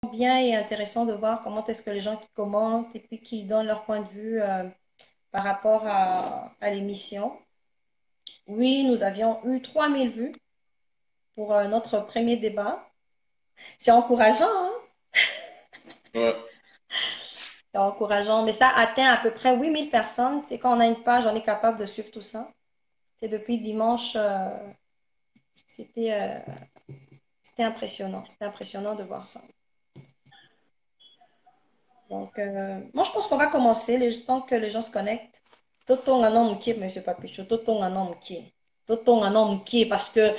bien et intéressant de voir comment est-ce que les gens qui commentent et puis qui donnent leur point de vue par rapport à l'émission. Oui, nous avions eu 3000 vues pour notre premier débat. C'est encourageant, hein? Ouais. C'est encourageant, mais ça atteint à peu près 8000 personnes. C'est quand on a une page, on est capable de suivre tout ça. C'est depuis dimanche, c'était c'était impressionnant. C'était impressionnant de voir ça. Donc, moi, je pense qu'on va commencer tant que les gens se connectent. Totong anon mukie, monsieur Papicho. Totong anon mukie. Totong anon mukie. Parce que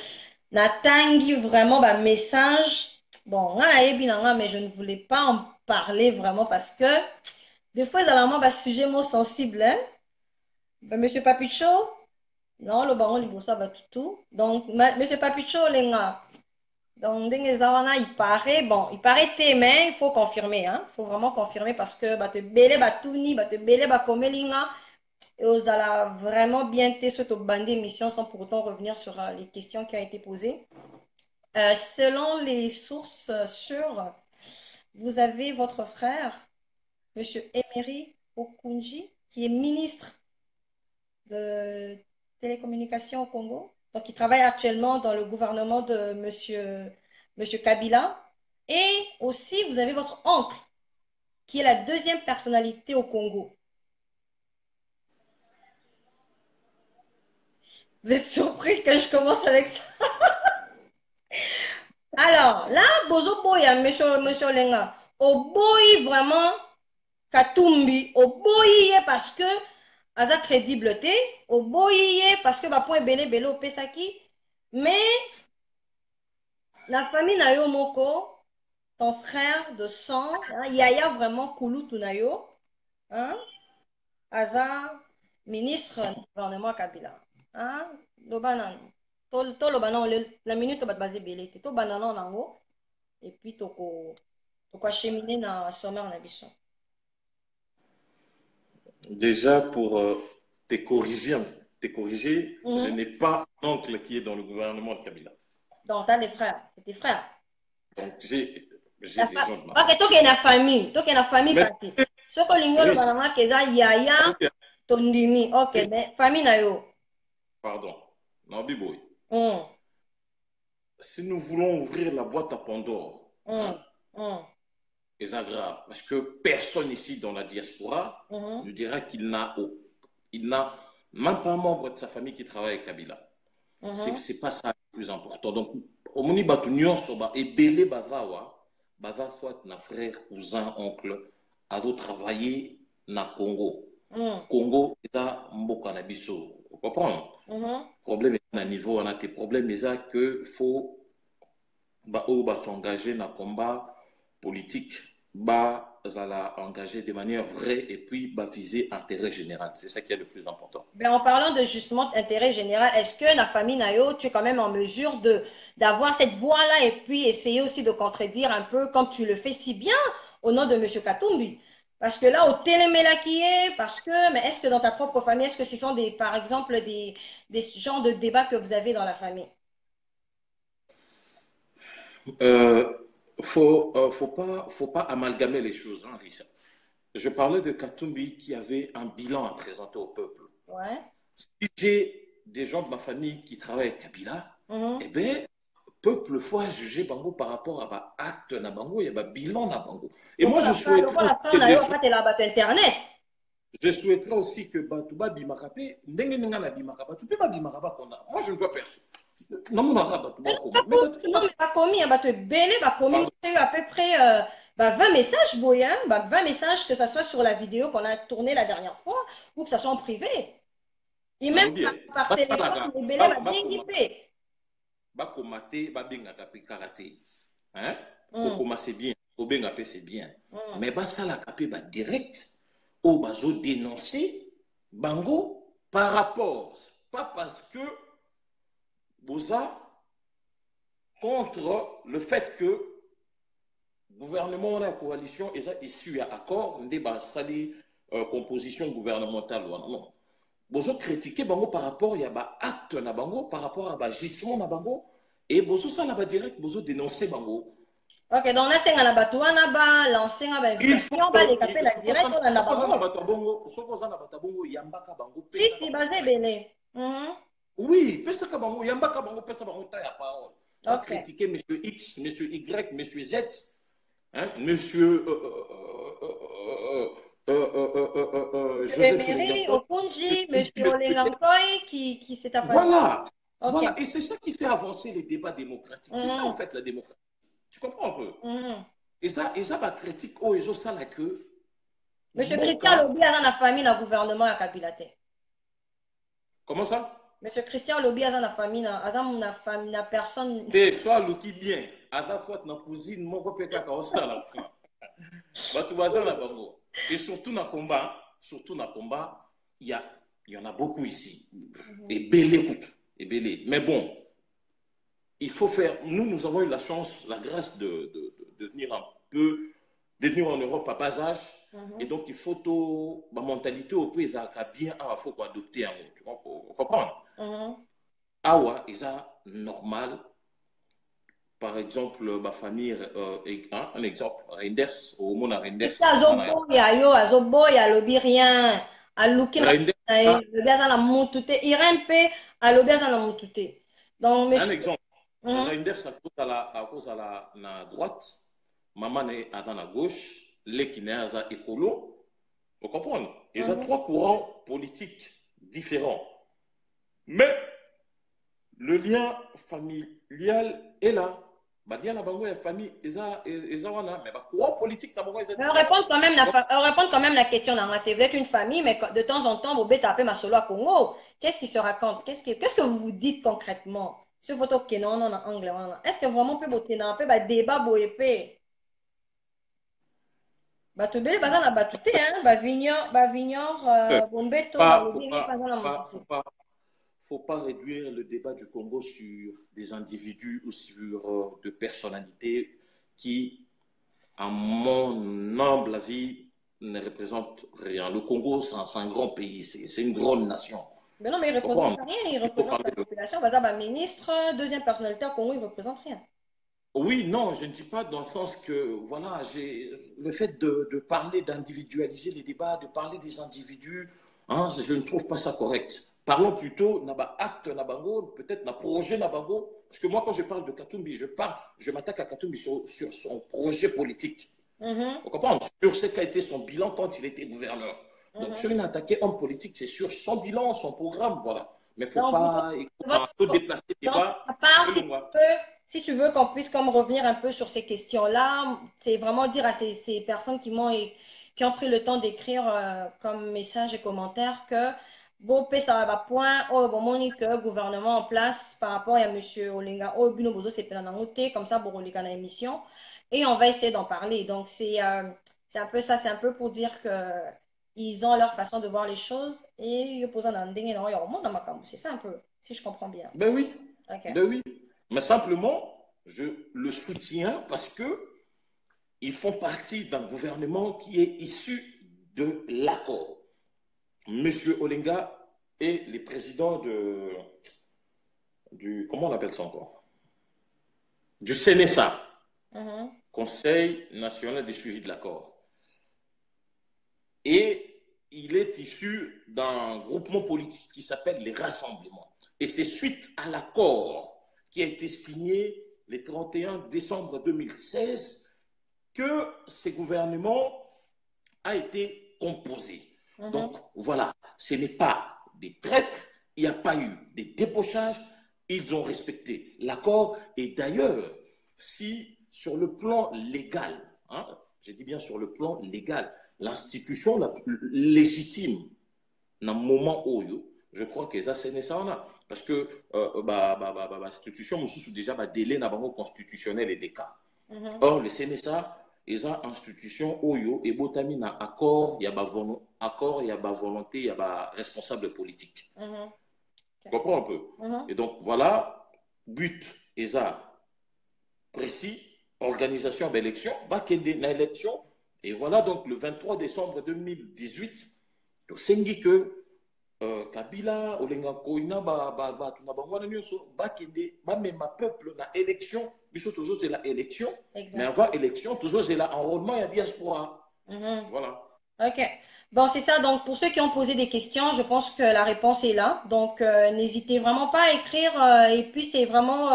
Natangi vraiment un message. Bon, mais je ne voulais pas en parler vraiment parce que des fois, ils ont un sujet mot sensible. Hein? Ben, monsieur Papicho, non, le baron libosa va tout. Donc, monsieur Papicho, les gars. Donc, il paraît mais il faut confirmer, hein. Il faut vraiment confirmer parce que bah, te belé, bah, tout ni, bah, te belé, bah, comme linga, et vous allez vraiment bien te sur bande émission sans pour autant revenir sur les questions qui ont été posées. Selon les sources sûres, vous avez votre frère, monsieur Emery Okunji, qui est ministre de télécommunications au Congo. Donc, il travaille actuellement dans le gouvernement de monsieur Kabila. Et aussi, vous avez votre oncle, qui est la deuxième personnalité au Congo. Vous êtes surpris que je commence avec ça? Alors, là, Bozo Boya, monsieur Lenga, au boy vraiment Katumbi, au boy parce que Aza crédibilité, au boy parce que bah point belé belé au Pesaki, mais la famille Nayo Moko, ton frère de sang, hein, Yaya vraiment Koulou Tunayo, hein, Aza, ministre du gouvernement Kabila. Hein, Lobanan. To Lobanan, la minute bat basé belé, to bananan nango, et puis toko acheminer na sommet en abyssal. Déjà, pour te corriger, je Mhm. n'ai pas un oncle qui est dans le gouvernement de Kabila. Donc, t'as des frères, c'est tes frères. Donc, j'ai des gens de ma Ok, famille. toi qui es la famille Mais kati. Soko lingo oui, Lobanana keza Yaya, Tondimi, ok, mais famille na yo. pardon, Nabi Boy. Mm, Si nous voulons ouvrir la boîte à Pandore, mm, hein, mm, c'est grave, parce que personne ici dans la diaspora mhm, ne dira il n'a même pas un membre de sa famille qui travaille avec Kabila. mhm. C'est pas ça le plus important. Donc, au moni batu nyonso ba ebele bazawa, baza soit na frère, cousin, oncle, azo travailler na Congo. Mm, Congo est à mboka na biso. Vous comprenez? mhm. Problème est à niveau, on a des problèmes, mais que faut s'engager dans le combat politique, zala engager de manière vraie et puis viser intérêt général. C'est ça qui est le plus important. Ben, en parlant de justement intérêt général, est-ce que la famille Nayo, tu es quand même en mesure d'avoir cette voix-là et puis essayer aussi de contredire un peu comme tu le fais si bien au nom de M. Katumbi? Parce que là, au téléméla qui est, parce que, mais est-ce que dans ta propre famille, est-ce que ce sont des, par exemple, des genres de débats que vous avez dans la famille? Euh, faut pas amalgamer les choses, hein, Rissa. Je parlais de Katumbi qui avait un bilan à présenter au peuple. Ouais. Si j'ai des gens de ma famille qui travaillent avec Kabila, eh Mhm. bien, peuple faut juger Bango par rapport à l'acte na Bango, il y a un bilan na Bango. Et moi, Lokola frère Nayo, après, t'es là-bas, Internet. je souhaiterais aussi que Batouba Bimakapé, Ndengenengana Bimakaba, tu peux pas Bimakaba qu'on a. Moi, je ne vois personne. Non, mon arabe, Batouba Koma. Mais Non, Batouba, mais pas commis, bah, te belé, bah, commis, pardon, à peu près 20 messages, Boyan, bah, 20 messages, que ce soit sur la vidéo qu'on a tournée la dernière fois ou que ce soit en privé. Et même j'allais bien. par téléphone, Batalaga, les belé, bah, Bakoma, déguipé. Bakomate, Babengakape Karaté. Hein? Hum, Kokoma, c'est bien. Obengapé, c'est bien. hum, Mais Basalakape, direct, au Bazo dénoncer Bango par rapport, pas parce que Boza contre le fait que gouvernement la coalition est issu à accord débat sali composition gouvernementale non bozo critiquer bango par rapport il y a ba acte na bango par rapport à ba gisement na bango et bozo ça là ba direct bozo dénoncer bango Ok, donc on a 5 à Batouana, lancer une Il faut invitation, les capter la direct, on a la bango. yambaka bango Si, pesa si, bango basé direct. belé. Oui, pesa bango yambaka bango pesa bango ta ya parole. Va Ok. critiquer monsieur X, monsieur Y, monsieur Z, hein, monsieur Monsieur Joseph Emery, Olengantoy, Opunji, Monsieur monsieur Olengankoy, qui s'est apparu. voilà, Ok. voilà. Et c'est ça qui fait avancer les débats démocratiques. C'est ça, en Mhm. fait, la démocratie. Tu comprends un peu? Mhm. Et ça, ma critique, oh, ils ont ça là que, Monsieur Christian Boka, Lobby a la famille, le gouvernement à Kabilate. comment ça? Monsieur Christian Lobby a la famille, la famille, la personne. Et soit l'outil bien, à la fois, dans la cousine, mon copain, quand on la prend. Bah, tu vois ça, là, bango. Et surtout dans le combat, il y, a, il y en a beaucoup ici. Et belé, et belé. Mais bon, il faut faire. Nous avons eu la chance, la grâce de venir un peu, de venir en Europe à bas âge. Et donc, il faut tout, ma mentalité au pays, ça a bien, il faut adopter un mot. Tu comprends? Awa, ils ont normal. Par exemple, ma famille, un exemple, Reinders, au monde à Reinders, Christian Azoboya, yo, Azoboya, Lobby rien. A Luki na Reinders, Lobby a la mutute. Irempe, a Lobby a la mutute. Donc, un monsieur. exemple, Mhm. Reinders, à cause à la droite, maman est à la gauche, les qui n'est à écolo, vous comprenez? Ils ont Mhm. trois courants politiques différents. Mais le lien familial est là. Bah, lien la bango et famille, ils ont là. Mais bah, courant politique, na bango, ils ont Mais on déjà là. répond quand même Donc, on répond quand même la question dans la télé. Vous êtes une famille, mais de temps en temps, vous bêtez un peu ma solo à Congo. Qu'est-ce qui se raconte? Qu'est-ce que vous vous dites concrètement? Ce photo que non, non, en anglais, est-ce que vraiment peut botter dans un peu, bah, débat, beau épais? Bah, tout bel, bah, ça, la batute, hein, bah, vignor, bombeto, bah, pas, le biri, pas ça, la matute. faut pas réduire le débat du Congo sur des individus ou sur de personnalités qui, à mon humble avis, ne représentent rien. Le Congo, c'est un grand pays, c'est une grande nation. Mais non, mais il Vous ne représente comprenez? rien, il Il faut représente parler la de... population. Bah, ça, bah, ministre, deuxième personnalité au Congo, il ne représente rien. Oui, non, je ne dis pas dans le sens que, voilà, le fait de parler d'individualiser les débats, de parler des individus, hein, je ne trouve pas ça correct. Parlons plutôt naba acte nabango, peut-être na projet nabango, parce que moi quand je parle de Katumbi, je m'attaque à Katumbi sur son projet politique. Mhm, Vous comprenez? Sur ce qu'a été son bilan quand il était gouverneur. Donc mhm. sur une attaqué homme politique, c'est sur son bilan, son programme, voilà. Mais il ne faut Donc, pas un peu votre- déplacer le donc, débat. à part, Le moi. si tu veux qu'on puisse comme revenir un peu sur ces questions-là, c'est vraiment dire à ces personnes qui ont pris le temps d'écrire comme message et commentaire que bon, ça va point, oh, bon, monique, gouvernement en place par rapport à monsieur Olinga, oh, Bino Bozo, c'est plein d'angoté, comme ça, bon, Olinga dans l'émission, et on va essayer d'en parler. Donc, c'est un peu ça, c'est un peu pour dire que ils ont leur façon de voir les choses et ils posent un ending et non, il y a au monde dans ma camp. C'est ça un peu, si je comprends bien. Ben oui, Ok. ben oui. Mais simplement, je le soutiens parce que ils font partie d'un gouvernement qui est issu de l'accord. Monsieur Olinga est le président comment on appelle ça encore? Du CNSA, Mhm. Conseil national de suivi de l'accord. Et il est issu d'un groupement politique qui s'appelle les Rassemblements. Et c'est suite à l'accord qui a été signé le 31 décembre 2016 que ce gouvernement a été composé. Mhm. Donc voilà, ce n'est pas des traîtres, il n'y a pas eu des débauchages, ils ont respecté l'accord. Et d'ailleurs, si sur le plan légal, hein, je dis bien sur le plan légal, l'institution la plus légitime dans le moment où je crois que ça c'est ça parce que l'institution sous déjà délai na bango constitutionnel et des cas. Mhm. Or le CNSA est une institution oyo et botami na accord il y a ba volonté il y a ba responsable politique. Mhm. Tu Ok. comprends un peu? Mhm. Et donc voilà but est ça précis, organisation d'élection, bakende na élection. Et voilà donc le 23 décembre 2018, to sengi que Kabila, Olenga Koina, ba bakende, ba mema peuple na élection biso toujours c'est la élection, mais Exact. avant élection, toujours c'est l'enrôlement et la diaspora. Mhm. Voilà. OK. Bon, c'est ça. Donc, pour ceux qui ont posé des questions, je pense que la réponse est là. Donc, n'hésitez vraiment pas à écrire. Et puis, c'est vraiment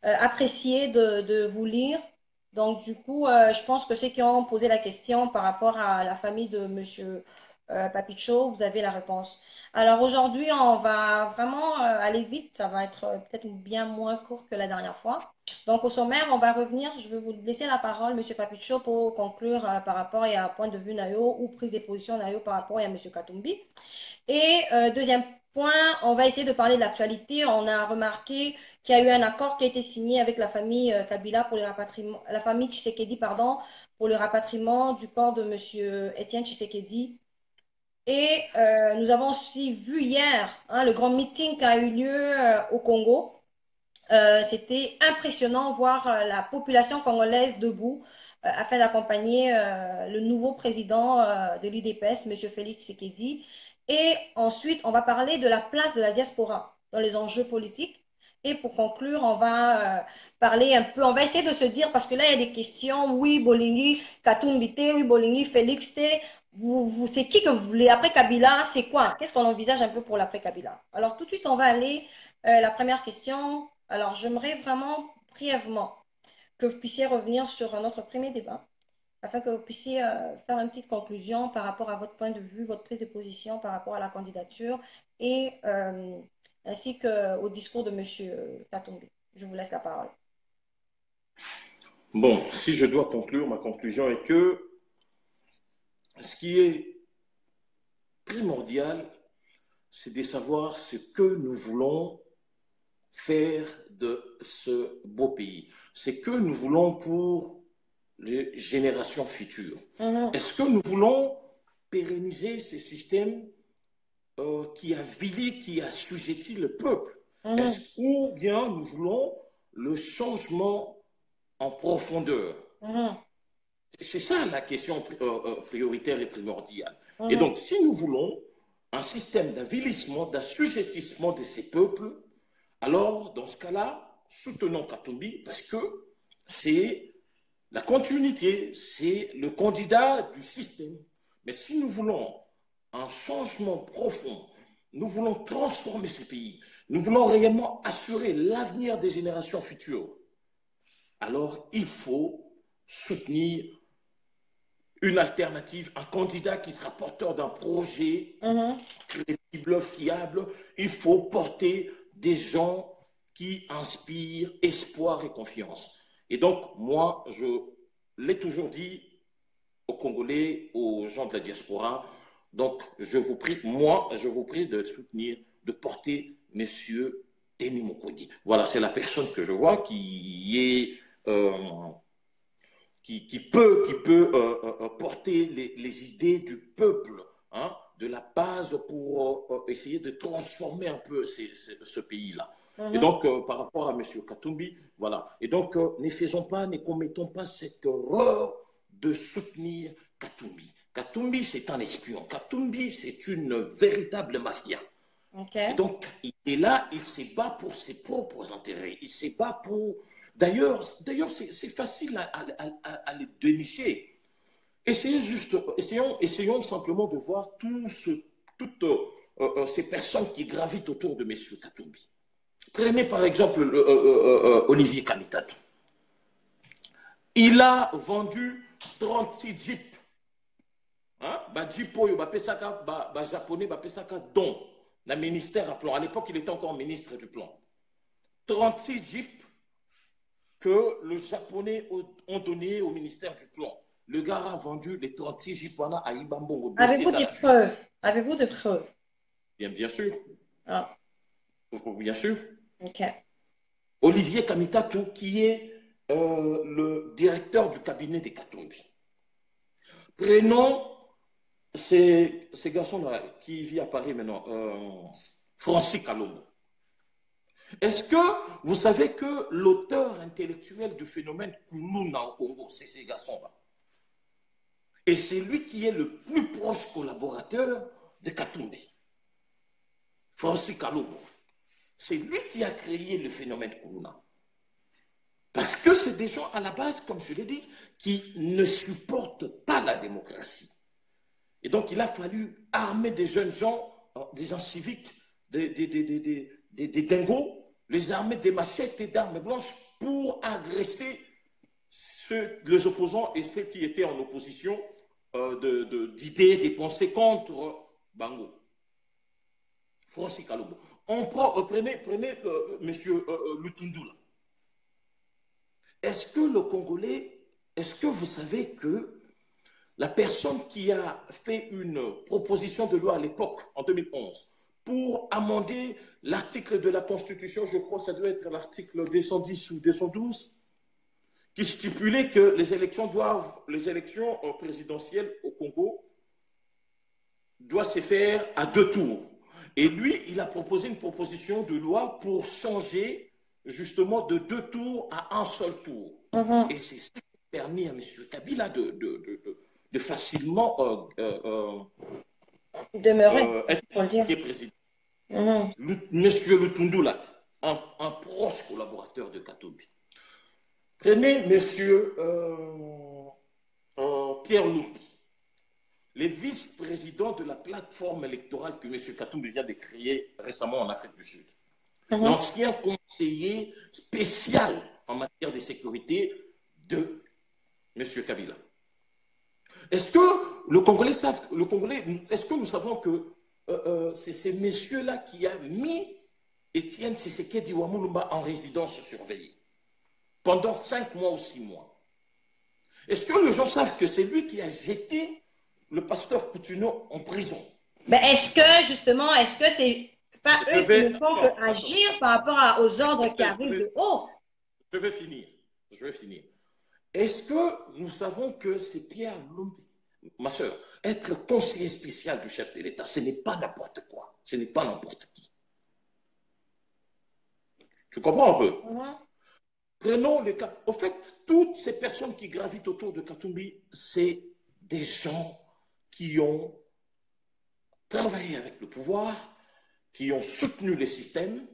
apprécié de vous lire. Donc, du coup, je pense que ceux qui ont posé la question par rapport à la famille de Monsieur Papicho, vous avez la réponse. Alors, aujourd'hui, on va vraiment aller vite. Ça va être peut-être bien moins court que la dernière fois. Donc, au sommaire, on va revenir. Je vais vous laisser la parole, Monsieur Papicho, pour conclure par rapport à un point de vue Nayo ou prise de position Nayo par rapport à Monsieur Katumbi. Et deuxième point, on va essayer de parler de l'actualité. On a remarqué qu'il y a eu un accord qui a été signé avec la famille Kabila pour le rapatriement, la famille Tshisekedi, pardon, pour le rapatriement du corps de Monsieur Étienne Tshisekedi. Et nous avons aussi vu hier le grand meeting qui a eu lieu au Congo. C'était impressionnant voir la population congolaise debout afin d'accompagner le nouveau président de l'UDPS, M. Félix Tshisekedi. Et ensuite, on va parler de la place de la diaspora dans les enjeux politiques. Et pour conclure, on va parler un peu, on va essayer de se dire, parce que là, il y a des questions, oui, Bolingi, Katumbite, oui, Bolingi, Félix T, c'est qui que vous voulez? Après Kabila, c'est quoi? Qu'est-ce qu'on envisage un peu pour l'après Kabila? Alors, tout de suite, on va aller la première question. Alors, j'aimerais vraiment brièvement que vous puissiez revenir sur notre premier débat, afin que vous puissiez faire une petite conclusion par rapport à votre point de vue, votre prise de position par rapport à la candidature et ainsi qu'au discours de M. Katumbi. Je vous laisse la parole. Bon, si je dois conclure, ma conclusion est que ce qui est primordial, c'est de savoir ce que nous voulons faire de ce beau pays. C'est que nous voulons pour les générations futures. Est-ce que nous voulons pérenniser ces systèmes qui avilit, qui assujettit le peuple? Ou bien nous voulons le changement en profondeur? C'est ça la question prioritaire et primordiale. Et donc, si nous voulons un système d'avilissement, d'assujettissement de ces peuples, alors, dans ce cas-là, soutenons Katumbi parce que c'est la continuité, c'est le candidat du système. Mais si nous voulons un changement profond, nous voulons transformer ce pays, nous voulons réellement assurer l'avenir des générations futures, alors il faut soutenir une alternative, un candidat qui sera porteur d'un projet crédible, fiable. Il faut porter des gens qui inspirent espoir et confiance. Et donc, moi, je l'ai toujours dit aux Congolais, aux gens de la diaspora, donc je vous prie, moi, je vous prie de soutenir, de porter Monsieur Denis Mukwege. Voilà, c'est la personne que je vois qui est... qui peut porter les idées du peuple, hein, de la base pour essayer de transformer un peu ce pays-là. Et donc, par rapport à M. Katumbi, voilà. Et donc, ne commettons pas cette erreur de soutenir Katumbi. Katumbi, c'est un espion. Katumbi, c'est une véritable mafia. Et donc, il est là, il se bat pour ses propres intérêts. Il se bat pour... D'ailleurs, c'est facile à les dénicher. Essayons simplement de voir toutes ces personnes qui gravitent autour de M. Katumbi. Prenez par exemple Olivier Kamitatu. Il a vendu 36 jeeps. Hein? Jeep oyo bapesaka japonais bapesaka don na ministère à plan. À l'époque, il était encore ministre du plan. 36 jeeps que le japonais ont donné au ministère du plan. Le gars a vendu les 36 jeeps à Ibambongo. Avez-vous des preuves? Avez-vous des preuves? Bien sûr. Ah. Bien sûr. Ok. Olivier Kamitatu, qui est le directeur du cabinet des Katumbi. Prenons ces garçons-là qui vivent à Paris maintenant, Francis Kalombo. Est-ce que vous savez que l'auteur intellectuel du phénomène Kuluna au Congo, c'est ces garçons-là? Et c'est lui qui est le plus proche collaborateur de Katumbi. Francis Kalombo. C'est lui qui a créé le phénomène Kuluna. Parce que c'est des gens à la base, comme je l'ai dit, qui ne supportent pas la démocratie. Et donc, il a fallu armer des jeunes gens, des gens civiques, des dingos, les armer des machettes et d'armes blanches pour agresser les opposants et ceux qui étaient en opposition d'idées, des pensées contre Bango. Francis Kalombo. Prenez monsieur Lutundula. Est-ce que le Congolais, est-ce que vous savez que la personne qui a fait une proposition de loi à l'époque, en 2011, pour amender l'article de la Constitution, je crois que ça doit être l'article 210 ou 212, qui stipulait que les élections présidentielles au Congo doivent se faire à 2 tours. Et lui, il a proposé une proposition de loi pour changer justement de 2 tours à un seul tour. Et c'est ça qui a permis à M. Kabila de facilement demeurer, être président. Monsieur Lutundula, un proche collaborateur de Katumbi. Prenez monsieur Pierre Lumbi, le vice-président de la plateforme électorale que M. Katumbi vient de créer récemment en Afrique du Sud. L'ancien conseiller spécial en matière de sécurité de M. Kabila. Est-ce que le Congolais savent, est-ce que nous savons que c'est ces messieurs-là qui a mis Étienne Tshisekedi Wamulumba en résidence surveillée pendant 5 mois ou 6 mois? Est-ce que les gens savent que c'est lui qui a jeté le pasteur Coutinho en prison? Ben, est-ce que, justement, est-ce que c'est pas eux qui ne font que agir par rapport aux ordres qui arrivent de haut? Je vais finir. Est-ce que nous savons que c'est Pierre Lumbi, ma soeur, être conseiller spécial du chef de l'État, ce n'est pas n'importe quoi, ce n'est pas n'importe qui. Tu comprends un peu? Prenons les cas. Au fait, toutes ces personnes qui gravitent autour de Katumbi, c'est des gens qui ont travaillé avec le pouvoir, qui ont soutenu les systèmes,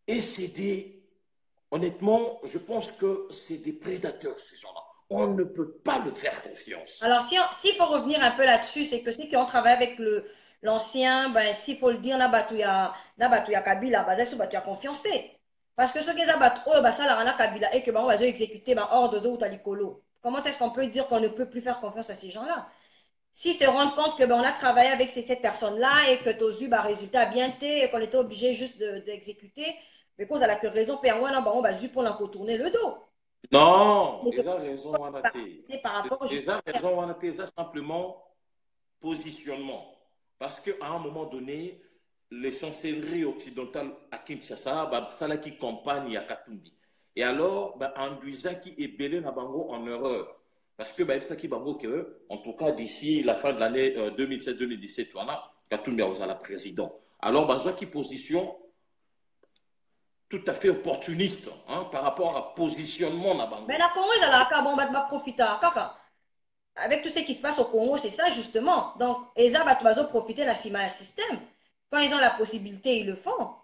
et c'est des... Honnêtement, je pense que c'est des prédateurs, ces gens-là. On ne peut pas leur faire confiance. Alors, s'il faut revenir un peu là-dessus, c'est que ceux qui ont travaillé avec l'ancien, ben, s'il faut le dire, Nabatuya Kabila, Nabatuya confiance. Parce que ceux qui ont ça, Kabila, et que on va exécuter hors de ou talikolo. Comment est-ce qu'on peut dire qu'on ne peut plus faire confiance à ces gens-là? S'ils se rendent compte que on a travaillé avec cette personne-là et que tu as eu un résultat bien et qu'on était obligé juste d'exécuter, mais cause à la raison, on va juste pour contourner le dos. Non, ils ont raison, ils ont raison, c'est simplement positionnement. Parce qu'à un moment donné, les chancelleries occidentales à Kinshasa, ça là qui campagne à Katumbi. Et alors, Anduizaki est belé na bango en erreur. Parce que ça qui bango que, en tout cas d'ici la fin de l'année 2017-2017, Katumbi a la président. Alors, qui position tout à fait opportuniste par rapport à positionnement na bango. Mais la Congo, il a profiter. Avec tout ce qui se passe au Congo, c'est ça justement. Donc, ils ont profiter de la système. Quand ils ont la possibilité, ils le font.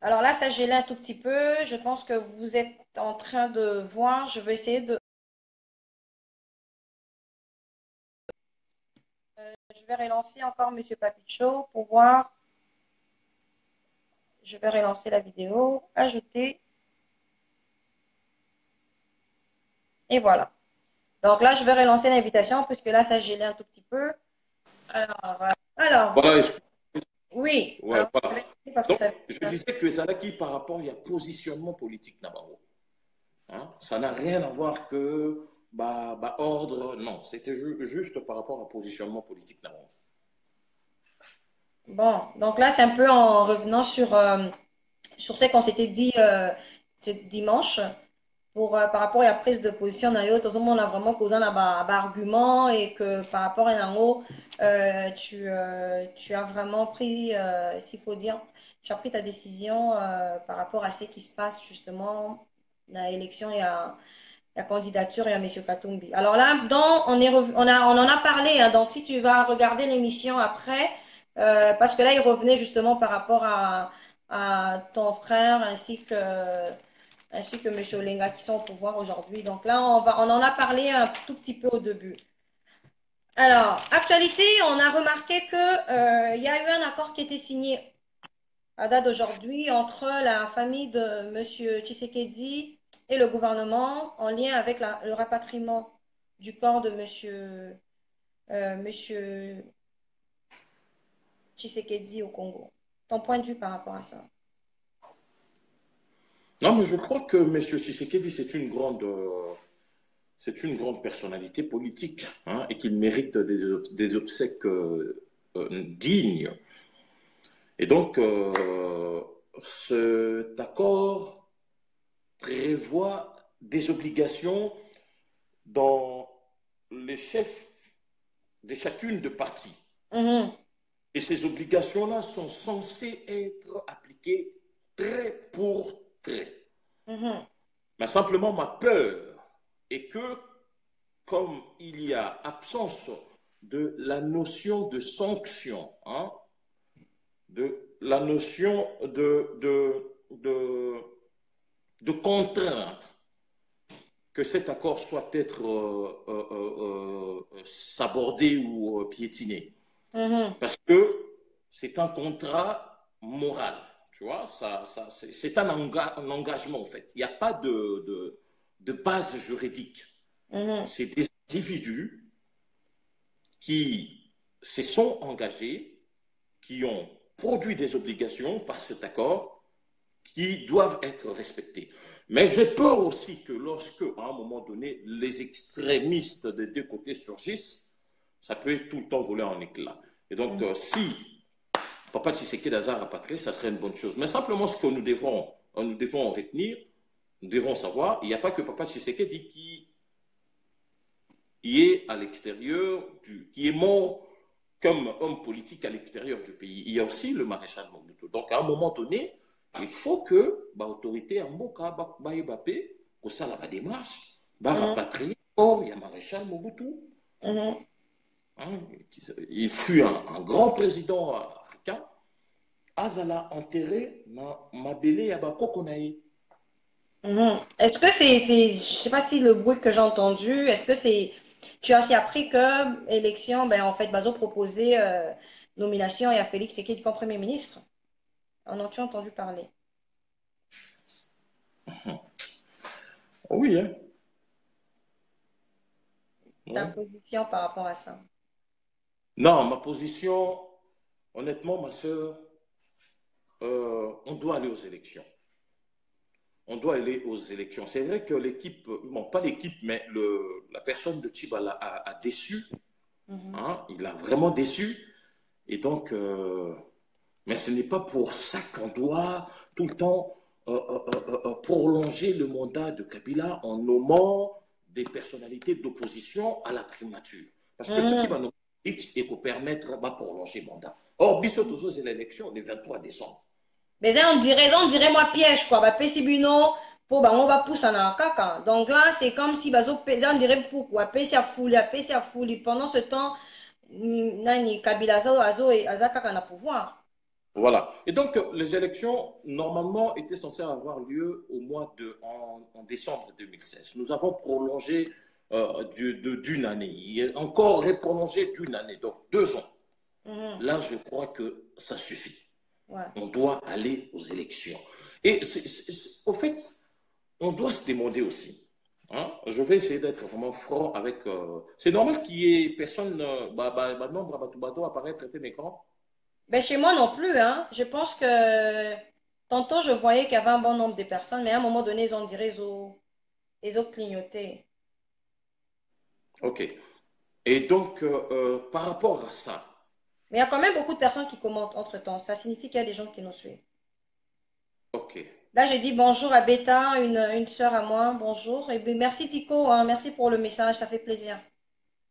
Alors là, ça gelé un tout petit peu. Je pense que vous êtes en train de voir. Je vais essayer de... je vais relancer encore M. Papicho pour voir. Je vais relancer la vidéo. Ajouter. Et voilà. Donc là, je vais relancer l'invitation puisque là, ça gelé un tout petit peu. Alors. Voilà, oui. Ouais, alors, voilà. Donc, je disais que Zalaki, par rapport, il y a positionnement politique Nabango. Ça n'a rien à voir que ordre. Non, c'était juste par rapport à positionnement politique Nabango. Bon, donc là, c'est un peu en revenant sur ce qu'on s'était dit dimanche par rapport à la prise de position dans l'autre. On a vraiment causé un argument et que par rapport à Nango, tu as vraiment pris, s'il faut dire, tu as pris ta décision par rapport à ce qui se passe justement dans l'élection et à la candidature et à M. Katumbi. Alors là, on en a parlé, donc si tu vas regarder l'émission après, Parce que là, il revenait justement par rapport à ton frère ainsi que M. Olenga qui sont au pouvoir aujourd'hui. Donc là, on en a parlé un tout petit peu au début. Alors, actualité, on a remarqué que, il y a eu un accord qui a été signé à date d'aujourd'hui entre la famille de M. Tshisekedi et le gouvernement en lien avec le rapatriement du corps de Monsieur Tshisekedi au Congo. Ton point de vue par rapport à ça? Non, mais je crois que M. Tshisekedi, c'est une grande personnalité politique, hein, et qu'il mérite des obsèques dignes. Et donc, cet accord prévoit des obligations dans les chefs de chacune de parties. Mhm, Et ces obligations-là sont censées être appliquées trait pour trait. mhm, Mais simplement, ma peur est que, comme il y a absence de la notion de sanction, hein, de la notion de contrainte, que cet accord soit être sabordé ou piétiné. mhm, Parce que c'est un contrat moral, tu vois, c'est un engagement en fait. Il n'y a pas de base juridique. mhm, C'est des individus qui se sont engagés, qui ont produit des obligations par cet accord, qui doivent être respectées. Mais j'ai peur aussi que lorsque, à un moment donné, les extrémistes des deux côtés surgissent, ça peut tout le temps voler en éclats. Et donc, mhm, si Papa Tshisekedi Dazar rapatrié, ça serait une bonne chose. Mais simplement, ce que nous devons retenir, nous devons savoir, il n'y a pas que Papa Tshisekedi qui est à l'extérieur, qui est mort comme homme politique à l'extérieur du pays. Il y a aussi le maréchal Mobutu. Donc, à un moment donné, il faut que l'autorité en Boka, Baïbapé, que ça la démarche, va mhm, rapatrier. Or, il y a maréchal Mobutu. mhm, Hein, il fut un grand président africain. Azala enterré na mabele ya bakoko na ye. mhm. Est-ce que je sais pas si le bruit que j'ai entendu, est-ce que tu as aussi appris que élection, ben en fait, Bazo proposait nomination et à Félix Tshisekedi comme Premier ministre? En as-tu entendu parler? Oui, hein. Ta Ouais. position par rapport à ça? Non, ma position, honnêtement, ma soeur, on doit aller aux élections. On doit aller aux élections. C'est vrai que l'équipe, bon, pas l'équipe, mais la personne de Chibala a déçu. Mhm. Hein, il a vraiment déçu. Et donc, mais ce n'est pas pour ça qu'on doit tout le temps prolonger le mandat de Kabila en nommant des personnalités d'opposition à la primature. Parce que ce qui va Mhm. nous X et nous permettre de prolonger le mandat. Or, Bissot c'est l'élection le 23 décembre. Mais ça, on dirait moi piège, quoi. Bah, Pessibino, pour, bah, on va pousser en caca. Donc là, c'est comme si, bah, on dirait pourquoi. Pessi à fouli. Pendant ce temps, Nani, Kabila, Azo et Azaka, na pouvoir. Voilà. Et donc, les élections, normalement, étaient censées avoir lieu en décembre 2016. Nous avons prolongé d'une année. Et encore prolongé d'une année, donc 2 ans. Mhm. Là, je crois que ça suffit. Ouais. On doit aller aux élections. Et au fait, on doit se demander aussi. Hein, je vais essayer d'être vraiment franc avec. C'est normal qu'il y ait personne, nombre à apparaître à l'écran. Ben, chez moi non plus, hein. Je pense que tantôt, je voyais qu'il y avait un bon nombre de personnes, mais à un moment donné, ils ont dit ils ont clignoté. OK. Et donc, par rapport à ça, Mais il y a quand même beaucoup de personnes qui commentent entre-temps. Ça signifie qu'il y a des gens qui nous suivent. OK. Là, j'ai dit bonjour à Beta, une sœur à moi. Bonjour. Et bien, merci Tico, hein, merci pour le message, ça fait plaisir.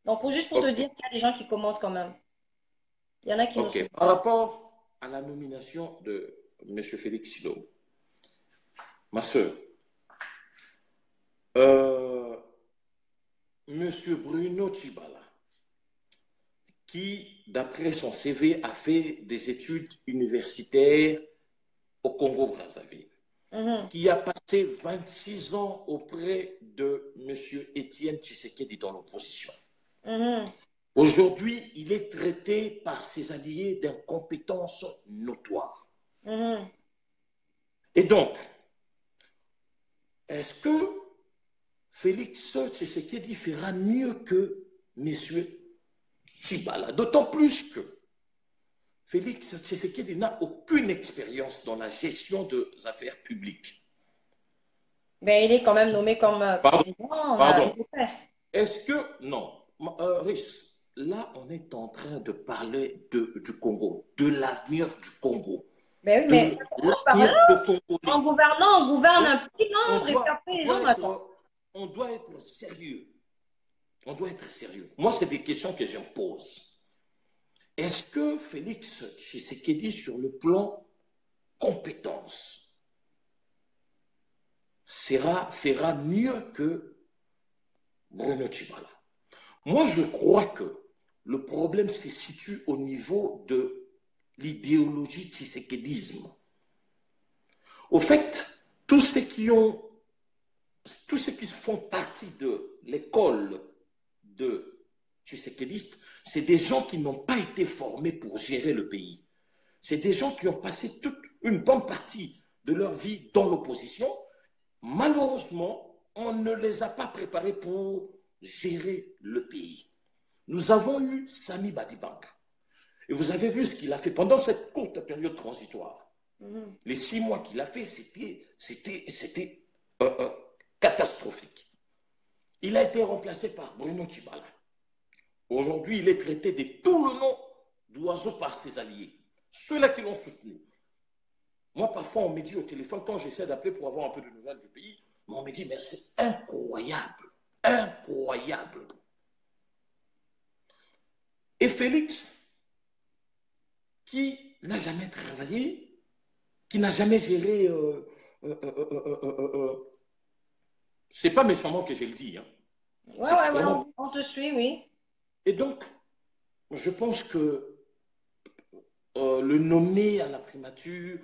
Donc, juste pour te OK. dire qu'il y a des gens qui commentent quand même. Il y en a qui nous OK. suivent. Par rapport à la nomination de M. Félix Silo, ma soeur, M. Bruno Chibala, qui, d'après son CV, a fait des études universitaires au Congo-Brazzaville, qui a passé 26 ans auprès de M. Étienne Tshisekedi dans l'opposition. Aujourd'hui, il est traité par ses alliés d'incompétence notoire. Et donc, est-ce que Félix Tshisekedi fera mieux que M. Tshibala? D'autant plus que Félix Tshisekedi n'a aucune expérience dans la gestion des affaires publiques. Ben, il est quand même nommé comme président. Pardon. Est-ce que... Non. Rhys, là, on est en train de parler du Congo, de l'avenir du Congo. Ben oui, mais en gouvernant, on gouverne un petit nombre et puis les gens... On doit être sérieux. On doit être sérieux. Moi, c'est des questions que je me pose. Est-ce que Félix Tshisekedi, sur le plan compétence, fera mieux que Bruno Tshibala? Moi, je crois que le problème se situe au niveau de l'idéologie tshisekédisme. Au fait, tous ceux qui font partie de l'école de tshisékédistes, c'est des gens qui n'ont pas été formés pour gérer le pays. C'est des gens qui ont passé toute une bonne partie de leur vie dans l'opposition. Malheureusement, on ne les a pas préparés pour gérer le pays. Nous avons eu Sami Badibanga. Et vous avez vu ce qu'il a fait pendant cette courte période transitoire. Les 6 mois qu'il a fait, c'était catastrophique. Il a été remplacé par Bruno Tshibala. Aujourd'hui, il est traité de tout le nom d'oiseau par ses alliés. Ceux-là qui l'ont soutenu. Moi, parfois, on me dit au téléphone, quand j'essaie d'appeler pour avoir un peu de nouvelles du pays, on me dit, mais c'est incroyable. Incroyable. Et Félix, qui n'a jamais travaillé, qui n'a jamais géré... c'est pas méchamment que je le dis. Hein. Ouais, on te suit, oui. Et donc, je pense que le nommer à la primature,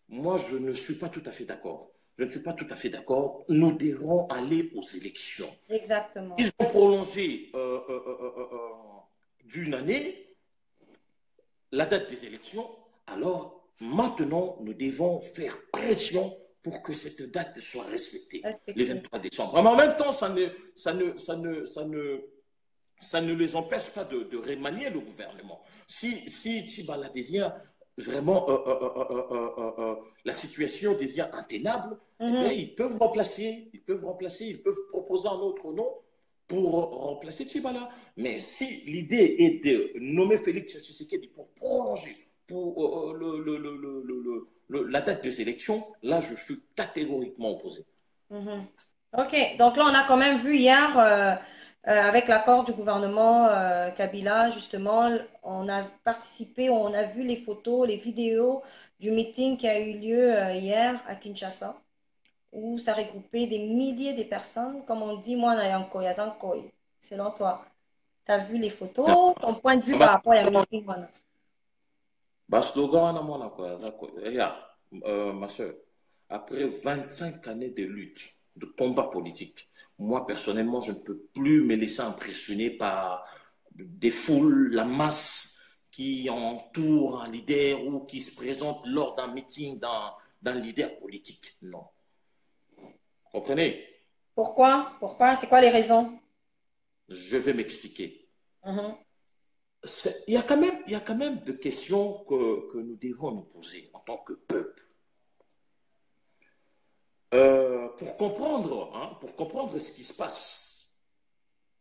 moi, je ne suis pas tout à fait d'accord. Je ne suis pas tout à fait d'accord. Nous devons aller aux élections. Exactement. Ils ont prolongé d'une année la date des élections. Alors, maintenant, nous devons faire pression pour que cette date soit respectée, le 23 décembre. Mais en même temps, ça ne les empêche pas de remanier le gouvernement. Si Tshibala devient vraiment, la situation devient intenable, eh bien, ils peuvent remplacer, ils peuvent proposer un autre nom pour remplacer Tshibala. Mais si l'idée est de nommer Félix Tshisekedi pour prolonger pour la date des élections, là, je suis catégoriquement opposé. OK. Donc là, on a quand même vu hier, avec l'accord du gouvernement Kabila, justement, on a participé, on a vu les photos, les vidéos du meeting qui a eu lieu hier à Kinshasa, où ça regroupait des milliers de personnes. Comme on dit, moi, Nayankoy, Zankoy. Selon toi, tu as vu les photos, ton point de vue par rapport à la meeting? Ma soeur, après 25 années de lutte, de combat politique, moi personnellement, je ne peux plus me laisser impressionner par des foules, la masse qui entoure un leader ou qui se présente lors d'un meeting d'un leader politique. Non. Comprenez? Pourquoi? C'est quoi les raisons? Je vais m'expliquer. Il y a quand même des questions que nous devons nous poser en tant que peuple. Pour comprendre ce qui se passe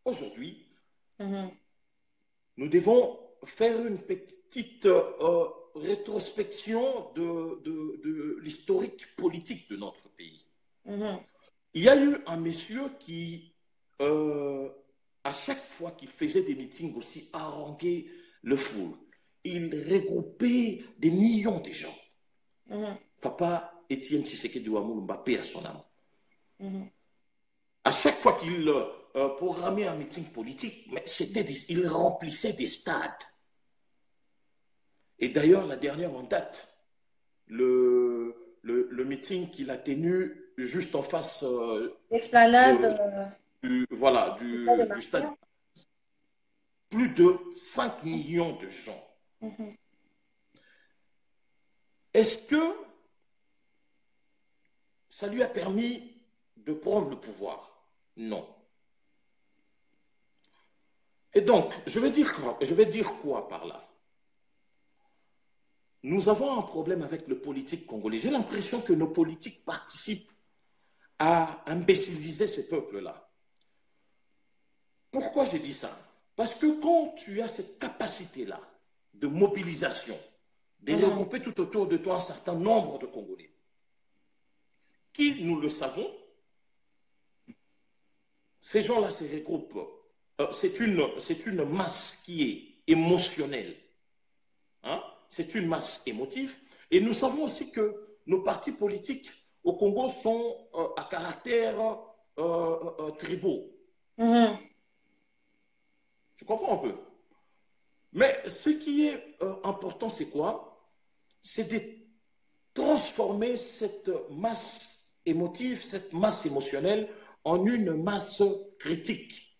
aujourd'hui, nous devons faire une petite rétrospection de l'historique politique de notre pays. Il y a eu un monsieur qui, à chaque fois qu'il faisait des meetings aussi, haranguait le foule. Il regroupait des millions de gens. Papa Étienne Tshisekedi Ouamoulou Mbappé à son âme. À chaque fois qu'il programmer un meeting politique, mais il remplissait des stades. Et d'ailleurs, la dernière en date, le meeting qu'il a tenu juste en face L'esplanade voilà, du stade de du stade, Marseille. plus de 5 millions de gens. Est-ce que ça lui a permis de prendre le pouvoir? Non. Et donc, je vais dire quoi par là? Nous avons un problème avec le politique congolais. J'ai l'impression que nos politiques participent à imbéciliser ces peuples-là. Pourquoi je dis ça? Parce que quand tu as cette capacité-là de mobilisation, de regrouper tout autour de toi un certain nombre de Congolais, qui, nous le savons, ces gens-là se regroupent. C'est une masse qui est émotionnelle. Hein? C'est une masse émotive. Et nous savons aussi que nos partis politiques au Congo sont à caractère tribaux. Tu comprends un peu? Mais ce qui est important, c'est quoi? C'est de transformer cette masse émotive, cette masse émotionnelle en une masse critique.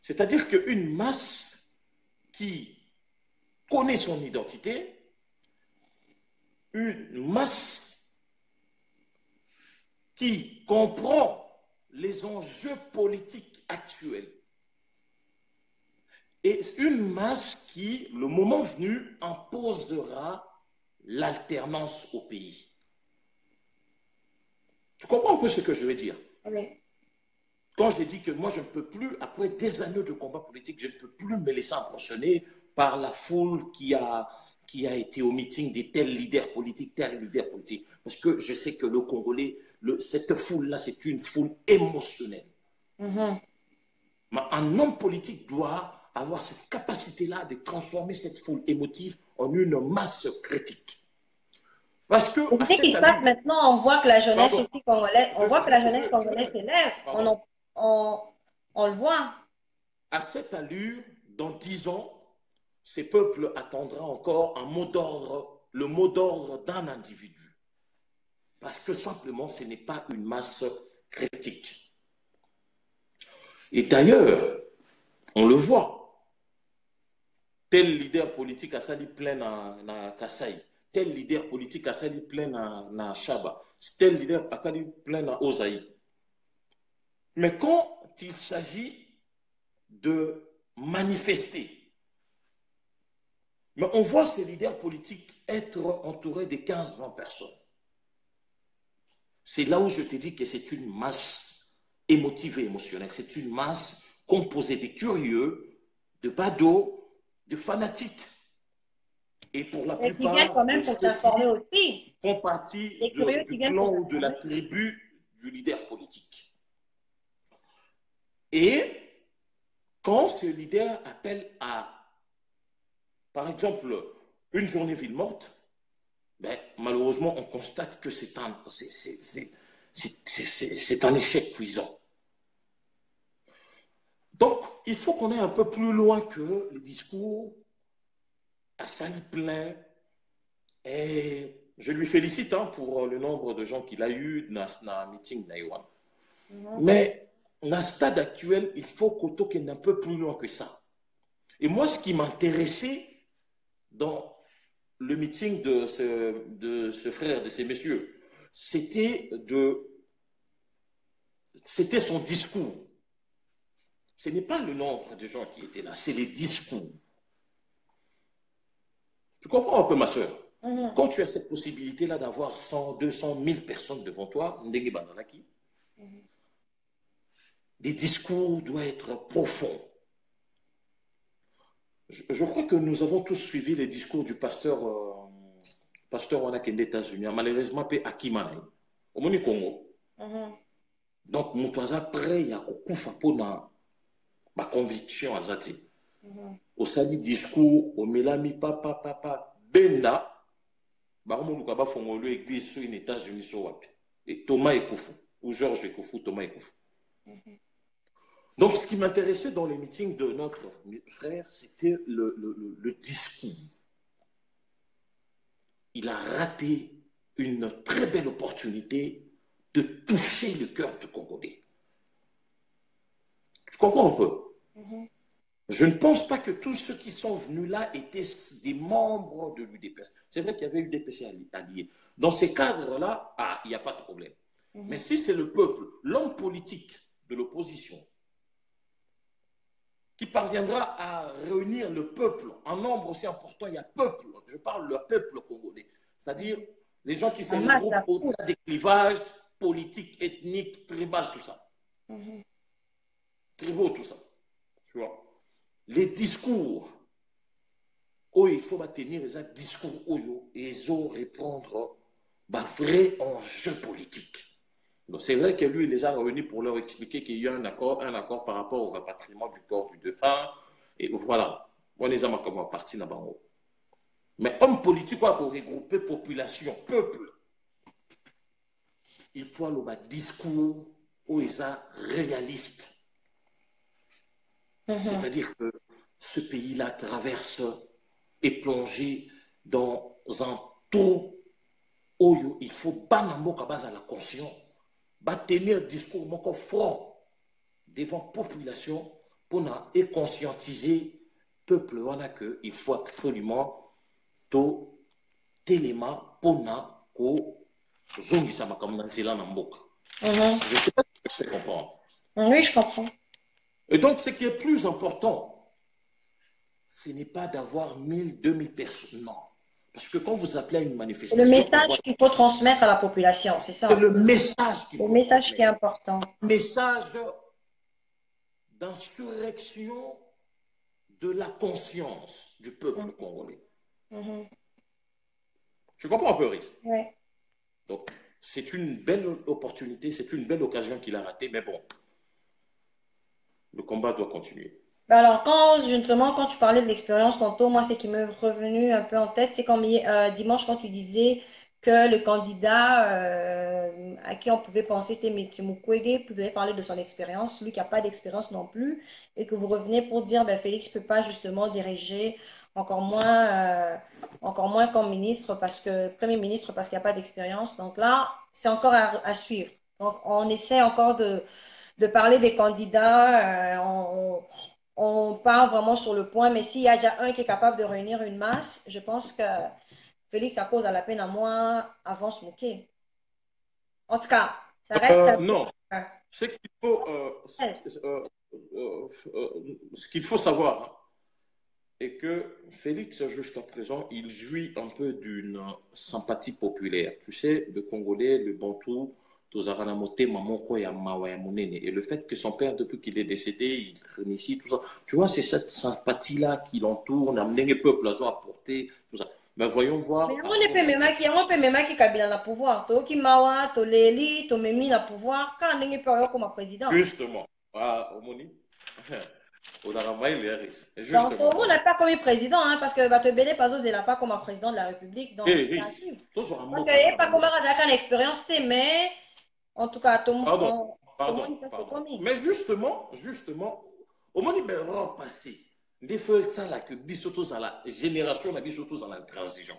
C'est-à-dire qu'une masse qui connaît son identité, une masse qui comprend les enjeux politiques actuels et une masse qui, le moment venu, imposera l'alternance au pays. Tu comprends un peu ce que je veux dire? Oui. Quand je dis que moi, je ne peux plus, après des années de combat politique, je ne peux plus me laisser impressionner par la foule qui a été au meeting de tel leader politique, tel leader politique. Parce que je sais que le Congolais, cette foule-là, c'est une foule émotionnelle. Mais un homme politique doit avoir cette capacité-là de transformer cette foule émotive en une masse critique. Parce que à ce qui se passe maintenant, on voit que la jeunesse ici congolaise, s'élève. On le voit. À cette allure, dans 10 ans, ces peuples attendront encore le mot d'ordre d'un individu. Parce que simplement, ce n'est pas une masse critique. Et d'ailleurs, on le voit. Tel leader politique a sali plein na Kasaï. Tel leader politique a sali plein na Chaba. Tel leader a sali plein na Ozaï. Mais quand il s'agit de manifester, mais on voit ces leaders politiques être entourés de 15-20 personnes. C'est là où je te dis que c'est une masse émotive et émotionnelle. C'est une masse composée de curieux, de badauds, de fanatiques. Et pour la plupart, qui viennent quand même pour s'informer aussi. Font partie du clan ou de la tribu du leader politique. Et quand ce leader appelle à, par exemple, une journée ville morte, ben, malheureusement, on constate que c'est un échec cuisant. Donc, il faut qu'on aille un peu plus loin que le discours à sali plein. Et je lui félicite pour le nombre de gens qu'il a eu dans le meeting d'Aïwan. Mais dans le stade actuel, il faut qu'on aille un peu plus loin que ça. Et moi, ce qui m'intéressait dans le meeting de ce frère, de ces messieurs, c'était son discours. Ce n'est pas le nombre de gens qui étaient là, c'est les discours. Tu comprends un peu, ma soeur? Quand tu as cette possibilité-là d'avoir 100, 200, 1000 personnes devant toi, les discours doivent être profonds. Je crois que nous avons tous suivi les discours du pasteur Wanakende des États-Unis, malheureusement, pas Akimanaï, au Congo. Donc, nous sommes prêts à couper ma conviction à Zati. Au sali discours, au Melami, papa, Benda, Baromo ba fongolo église sur les États-Unis sur wapi. Et Thomas Ekofu, ou Georges Ekofu, Thomas Ekofu. Donc, ce qui m'intéressait dans les meetings de notre frère, c'était le discours. Il a raté une très belle opportunité de toucher le cœur du Congolais. Tu comprends un peu? Je ne pense pas que tous ceux qui sont venus là étaient des membres de l'UDPS. C'est vrai qu'il y avait l'UDPS allié. Dans ces cadres-là, ah, il n'y a pas de problème. Mais si c'est le peuple, l'homme politique de l'opposition, qui parviendra à réunir le peuple en nombre aussi important, il y a peuple, je parle le peuple congolais, c'est-à-dire les gens qui se regroupent au-delà des clivages politiques, ethniques, tribaux, tout ça. Tribaux, tout ça. Tu vois. Les discours, où il faut tenir les discours et ils ont répondre vrai enjeu politique. Donc c'est vrai que lui, il les a réunis pour leur expliquer qu'il y a un accord par rapport au rapatriement du corps du défunt. Et voilà, on les a comme parti dans le mais homme politique, pour regrouper population, peuple, il faut avoir un discours où ils sont réalistes. C'est-à-dire que ce pays-là traverse et plongé dans un taux où il faut banamo à base à la conscience, tenir un discours encore fort devant la population pour conscientiser le peuple que il faut absolument tout téléma pour zongisa makambo na nzela na mboka. Je ne sais pas si tu comprends. Oui, je comprends. Et donc, ce qui est plus important, ce n'est pas d'avoir 1000, 2000 personnes. Non. Parce que quand vous appelez à une manifestation... Le message qu'il faut transmettre à la population, c'est ça. C'est le message qu'il faut transmettre. Le message qui est important. Le message d'insurrection de la conscience du peuple congolais. Tu comprends un peu, Riz? Oui. Donc, c'est une belle opportunité, c'est une belle occasion qu'il a ratée, mais bon, le combat doit continuer. Alors, justement, quand tu parlais de l'expérience tantôt, moi, ce qui m'est revenu un peu en tête, c'est quand dimanche, quand tu disais que le candidat à qui on pouvait penser, c'était M. Mukwege, pouvait parler de son expérience, lui qui n'a pas d'expérience non plus, et que vous revenez pour dire, ben, Félix ne peut pas justement diriger, encore moins comme ministre, Premier ministre, parce qu'il n'y a pas d'expérience. Donc là, c'est encore à suivre. Donc, on essaie encore de parler des candidats, on part vraiment sur le point, mais s'il y a déjà un qui est capable de réunir une masse, je pense que Félix, à cause à la peine à moi, avance Mouquet. En tout cas, ça reste... non, ce qu'il faut, ce qu'il faut savoir est que Félix, jusqu'à présent, il jouit un peu d'une sympathie populaire. Tu sais, le Congolais, le Bantou, et le fait que son père, depuis qu'il est décédé, il traîne ici, tout ça. Tu vois, c'est cette sympathie-là qui l'entoure, amener le peuple à apporter, tout ça. Mais voyons voir. Mais on peut même qui Kabila la pouvoir. To qui mawa, to leli, to memi la pouvoir. Quand on peut comme président. Justement. Ah, Omoni. Donc, pour vous, n'a pas comme président, hein, parce que Batebele Pazos n'est pas comme un président de la République. Donc, c'est actif. Donc, il n'y a pas comme un expérience, mais en tout cas, tout le monde. Pardon. Mais justement, au moment où il passé, des fois, ça là que bisotos à la génération, na bisotos à la transition.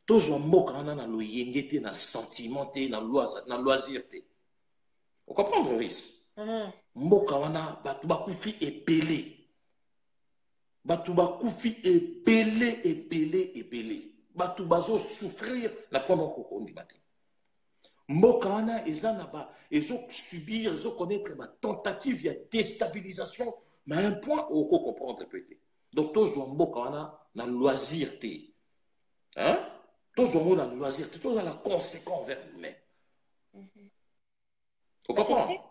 Tous les mots qu'on a dans le yengete, dans le sentiment, dans le loisir. Vous comprenez, Maurice? Mboka wana batu bakufi epele. Batu bakufi epele. Batu bazo souffrir la première kokondi bate. Mboka wana ezo subir, ezo connaître ma tentative de déstabilisation, mais à un point où on peut comprendre peut-être. Donc tous mboka wana na loisir te. Hein? Tous ont na loisir te, tous ont la conséquence vers nous-mêmes.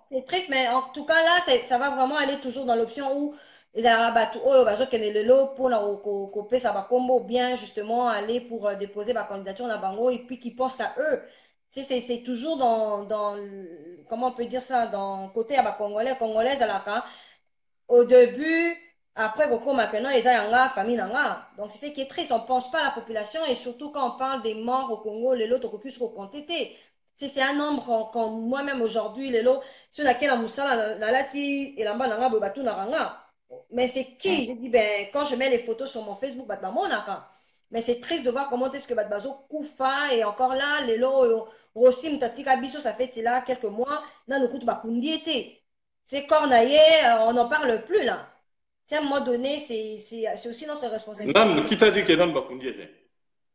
C'est triste, mais en tout cas, là, ça va vraiment aller toujours dans l'option où les Arabes, pour bien justement aller pour déposer ma candidature dans Bango et puis qu'ils pensent qu'à eux. C'est toujours comment on peut dire ça, dans côté Congolais, Congolaise, au début, après, maintenant, ils ont une famille. Donc, c'est ce qui est triste. On ne pense pas à la population et surtout quand on parle des morts au Congo, les autres, au compter. Si c'est un nombre comme moi-même aujourd'hui, les lots, sur laquelle la moussa, la lati, et là-bas, la ngabo, batou, naranga. Mais c'est qui? J'ai dit, ben, quand je mets les photos sur mon Facebook, bah, mon naka. Mais c'est triste de voir comment est-ce que Batbazo Koufa et encore là, les lots, Rossi, Mutatika, Bisso, ça fait là quelques mois, dans le coup de Bakundi était. C'est cornaillé, on n'en parle plus là. À un moment donné, c'est aussi notre responsabilité. Nan, qui t'a dit que Nan Bakundi était?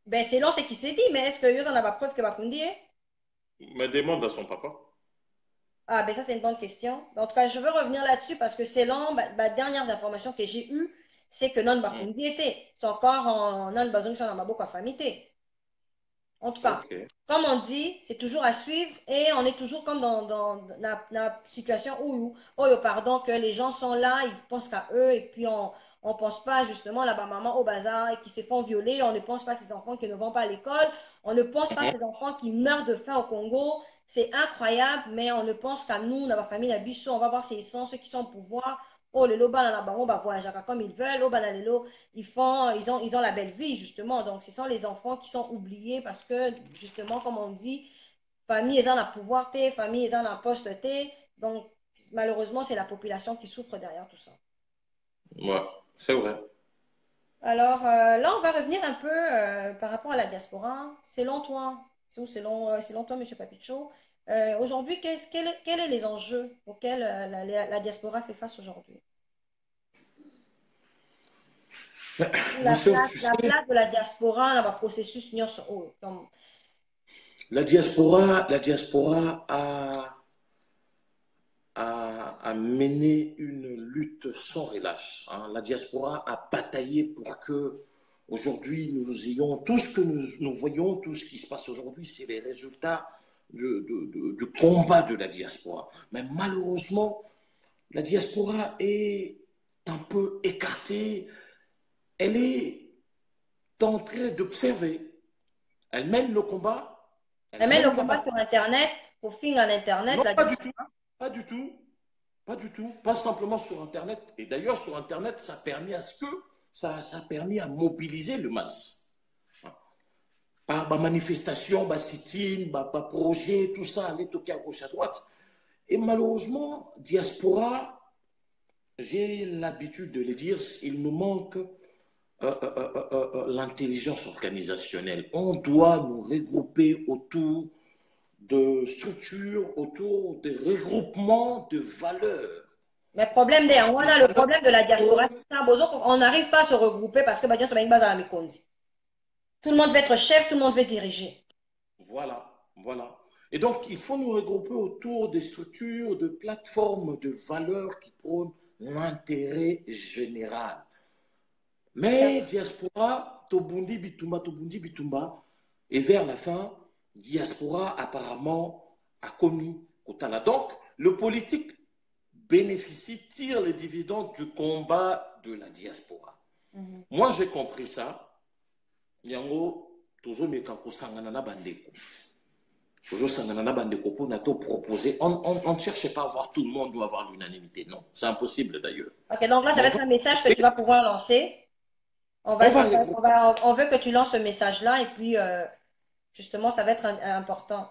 Ben, c'est là ce qui s'est dit, mais est-ce que vous en avez preuve que Bakundi est? Me demande à son papa. Ah, ben ça, c'est une bonne question. En tout cas, je veux revenir là-dessus parce que selon les dernières informations que j'ai eues, c'est que non Hmm. Bakundi était. C'est encore en non Bazoum sur la Maboko famille. En tout cas, Ok. comme on dit, c'est toujours à suivre et on est toujours comme dans la situation où, pardon, que les gens sont là, ils pensent qu'à eux et puis on ne pense pas justement là-bas, maman au bazar et qui se font violer, on ne pense pas à ces enfants qui ne vont pas à l'école, on ne pense pas à Mhm. ces enfants qui meurent de faim au Congo. C'est incroyable, mais on ne pense qu'à nous, dans la famille, la bichon, on va voir ceux qui sont au pouvoir. Oh, les lobas, là, on va voyager comme ils veulent. Oh, bah, là, les lots, ils ont la belle vie, justement. Donc, ce sont les enfants qui sont oubliés parce que, justement, comme on dit, famille, ils ont la pouvoir, famille, ils ont la poste, donc, malheureusement, c'est la population qui souffre derrière tout ça. Ouais, c'est vrai. Alors, là, on va revenir un peu par rapport à la diaspora. Selon toi, selon toi, M. Papicho, aujourd'hui, quels sont les enjeux auxquels la diaspora fait face aujourd'hui? Mon soeur, tu La sais, place de la diaspora dans le processus nyonso comme la diaspora a mené une lutte sans relâche, hein. La diaspora a bataillé pour que aujourd'hui nous ayons tout ce que nous voyons, tout ce qui se passe aujourd'hui, c'est les résultats du combat de la diaspora. Mais malheureusement, la diaspora est un peu écartée, elle est en train d'observer, elle mène le combat, elle elle met le mène la combat bataille. sur Internet, pour finir en Internet, Non, la pas du tout, diaspora. pas du tout. Pas du tout, pas simplement sur Internet. Et d'ailleurs, sur Internet, ça a permis ça a permis à mobiliser le masse. Par ma manifestation, ma sit-in, ma projet, tout ça, aller toquer à gauche, à droite. Et malheureusement, diaspora, j'ai l'habitude de le dire, il nous manque l'intelligence organisationnelle. On doit nous regrouper autour de structures, autour de regroupements de valeurs. Mais problème Hein, on de a le valeurs problème de la diaspora, qui c'est ça, on n'arrive pas à se regrouper parce que bah, Dieu, tout le monde veut être chef, tout le monde veut diriger. voilà, voilà. Et donc, il faut nous regrouper autour des structures, de plateformes, de valeurs qui prônent l'intérêt général. Ça, Mais diaspora, Tobundi Bitumba, et vers la fin, diaspora apparemment a commis Kotala. Donc, le politique bénéficie, tire les dividendes du combat de la diaspora. mhm. Moi, j'ai compris ça. Yango, tozo mekako sangana na bandeko. On ne cherche pas à voir tout le monde ou avoir l'unanimité. Non, c'est impossible d'ailleurs. Ok, donc là, ça Mais va être un message que tu vas pouvoir lancer. on va regrouper. On veut que tu lances ce message-là et puis justement, ça va être important.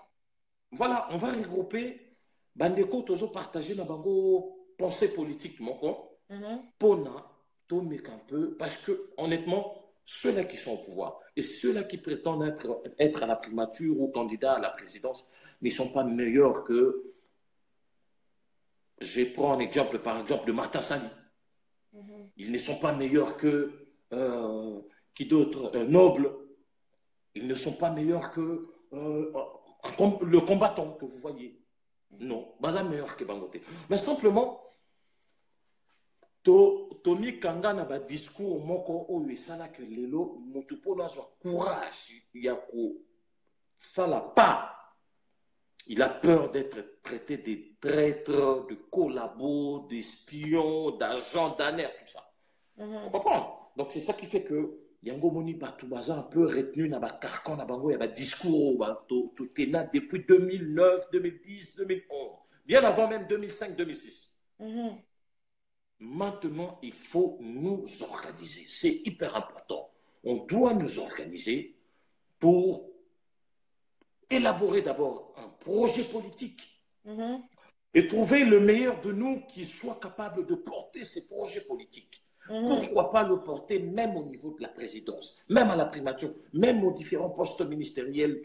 Voilà, on va regrouper. Bandeko tozo partager na bango pensée politique moko. Mhm. Pona, tomek un peu, parce que honnêtement, ceux-là qui sont au pouvoir et ceux-là qui prétendent être à la primature ou candidats à la présidence ne sont pas meilleurs que, je prends un exemple par exemple de Martin Sali. Mhm. Ils ne sont pas meilleurs que qui d'autres, Noble. Ils ne sont pas meilleurs que le combattant que vous voyez. Non, pas meilleur que Bangote. Mais simplement, Tony Kanga na ba discours moko oyo esalaka lelo motu mpona azwa courage ya kosala pas. Il a peur d'être traité de traîtres, de collabos, d'espions, d'agents, d'annères, tout ça. On Mhm. comprend. Donc c'est ça qui fait que Yango Moni Batoubaza un peu retenu dans le carcan, dans le discours, tout est là depuis 2009, 2010, 2011, bien avant même 2005, 2006. Mhm. Maintenant, il faut nous organiser. C'est hyper important. On doit nous organiser pour élaborer d'abord un projet politique Mhm. et trouver le meilleur de nous qui soit capable de porter ces projets politiques. Mhm. Pourquoi pas le porter même au niveau de la présidence, même à la primature, même aux différents postes ministériels.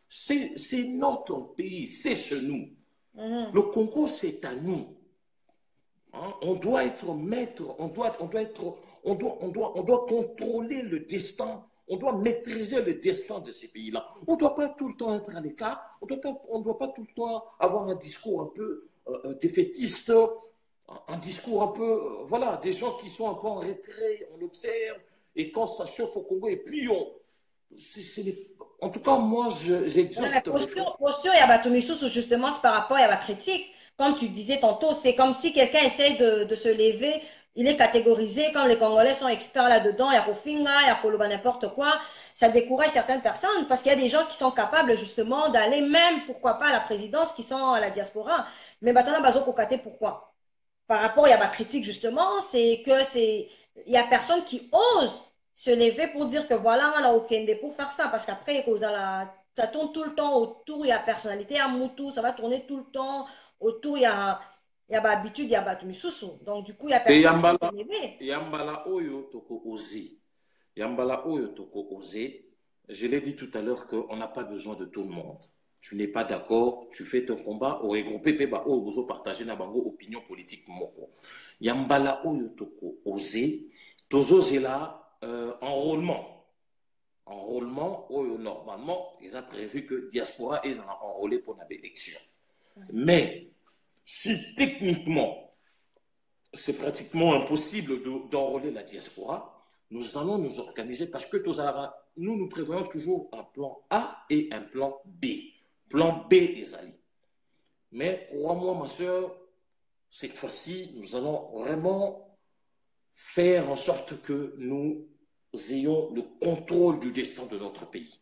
C'est notre pays, c'est chez nous. Mhm. Le Congo, c'est à nous. Hein? On doit être maître, on doit contrôler le destin, on doit maîtriser le destin de ces pays-là. On ne doit pas tout le temps être à l'écart, on ne doit pas tout le temps avoir un discours un peu défaitiste, un discours un peu, voilà, des gens qui sont un peu en retrait, on observe, et quand ça chauffe au Congo, et puis en tout cas, moi, Ouais, mais j'exhorte mes frères. posture, il y a Batumisusu, justement, c'est par rapport à la critique. Comme tu disais tantôt, c'est comme si quelqu'un essaye de se lever, il est catégorisé, comme les Congolais sont experts là-dedans, il y a Kofinga, il y a Koloba, n'importe quoi. Ça décourage certaines personnes parce qu'il y a des gens qui sont capables justement d'aller même, pourquoi pas, à la présidence, qui sont à la diaspora. Mais maintenant, Bazo Kokate, pourquoi? Par rapport à la critique, justement, il y a personne qui ose se lever pour dire que voilà, on a aucun dé pour faire ça. Parce qu'après, ça tourne tout le temps autour, il y a personnalité à Moutou, ça va tourner tout le temps autour, il y a habitude, il y a Batumisusu. Donc, du coup, il n'y a Et personne qui peut se lever. Yambala Oyo Toko Ozi. Yambala Oyo Toko Osé, je l'ai dit tout à l'heure qu'on n'a pas besoin de tout le monde. Tu n'es pas d'accord, tu fais ton combat, au regroupé Peba Oyo partager na bango opinion politique moko. Yambala Oyo Toko Osé, Tozo Zela, enrôlement. Enrôlement, Oyo normalement, ils ont prévu que diaspora, ils ont enrôlé pour l'élection. Mais, si techniquement, c'est pratiquement impossible d'enrôler la diaspora, nous allons nous organiser parce que nous prévoyons toujours un plan A et un plan B. Plan B, Ezali. Mais crois-moi, ma soeur, cette fois-ci, nous allons vraiment faire en sorte que nous ayons le contrôle du destin de notre pays.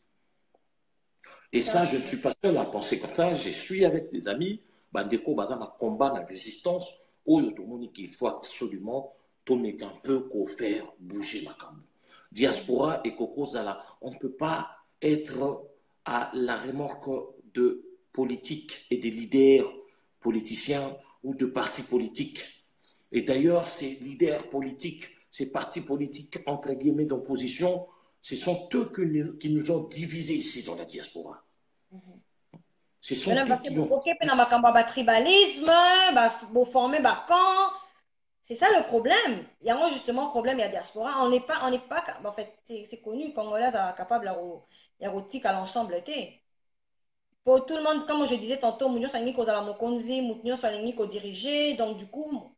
Et ça, je ne suis pas seul à penser comme ça. Je suis avec des amis. Bandeko, Badama, combat la résistance. Il faut absolument tourner un peu pour faire bouger ma camp. Diaspora et Coco Zala, on ne peut pas être à la remorque de politiques et des leaders politiciens ou de partis politiques. Et d'ailleurs, ces leaders politiques, ces partis politiques, entre guillemets, d'opposition, ce sont eux qui nous ont divisés ici dans la diaspora. Ce sont eux qui ont... Tribalisme, former camp. C'est ça le problème. Il y a justement problème, il y a diaspora. On n'est pas, en fait, c'est connu, Congolais sont capables de à l'ensemble. Pour tout le monde, comme je disais tantôt, Mounio Sangi Kozala Mokonzi, Mounio Sangi dirigé. Donc, du coup,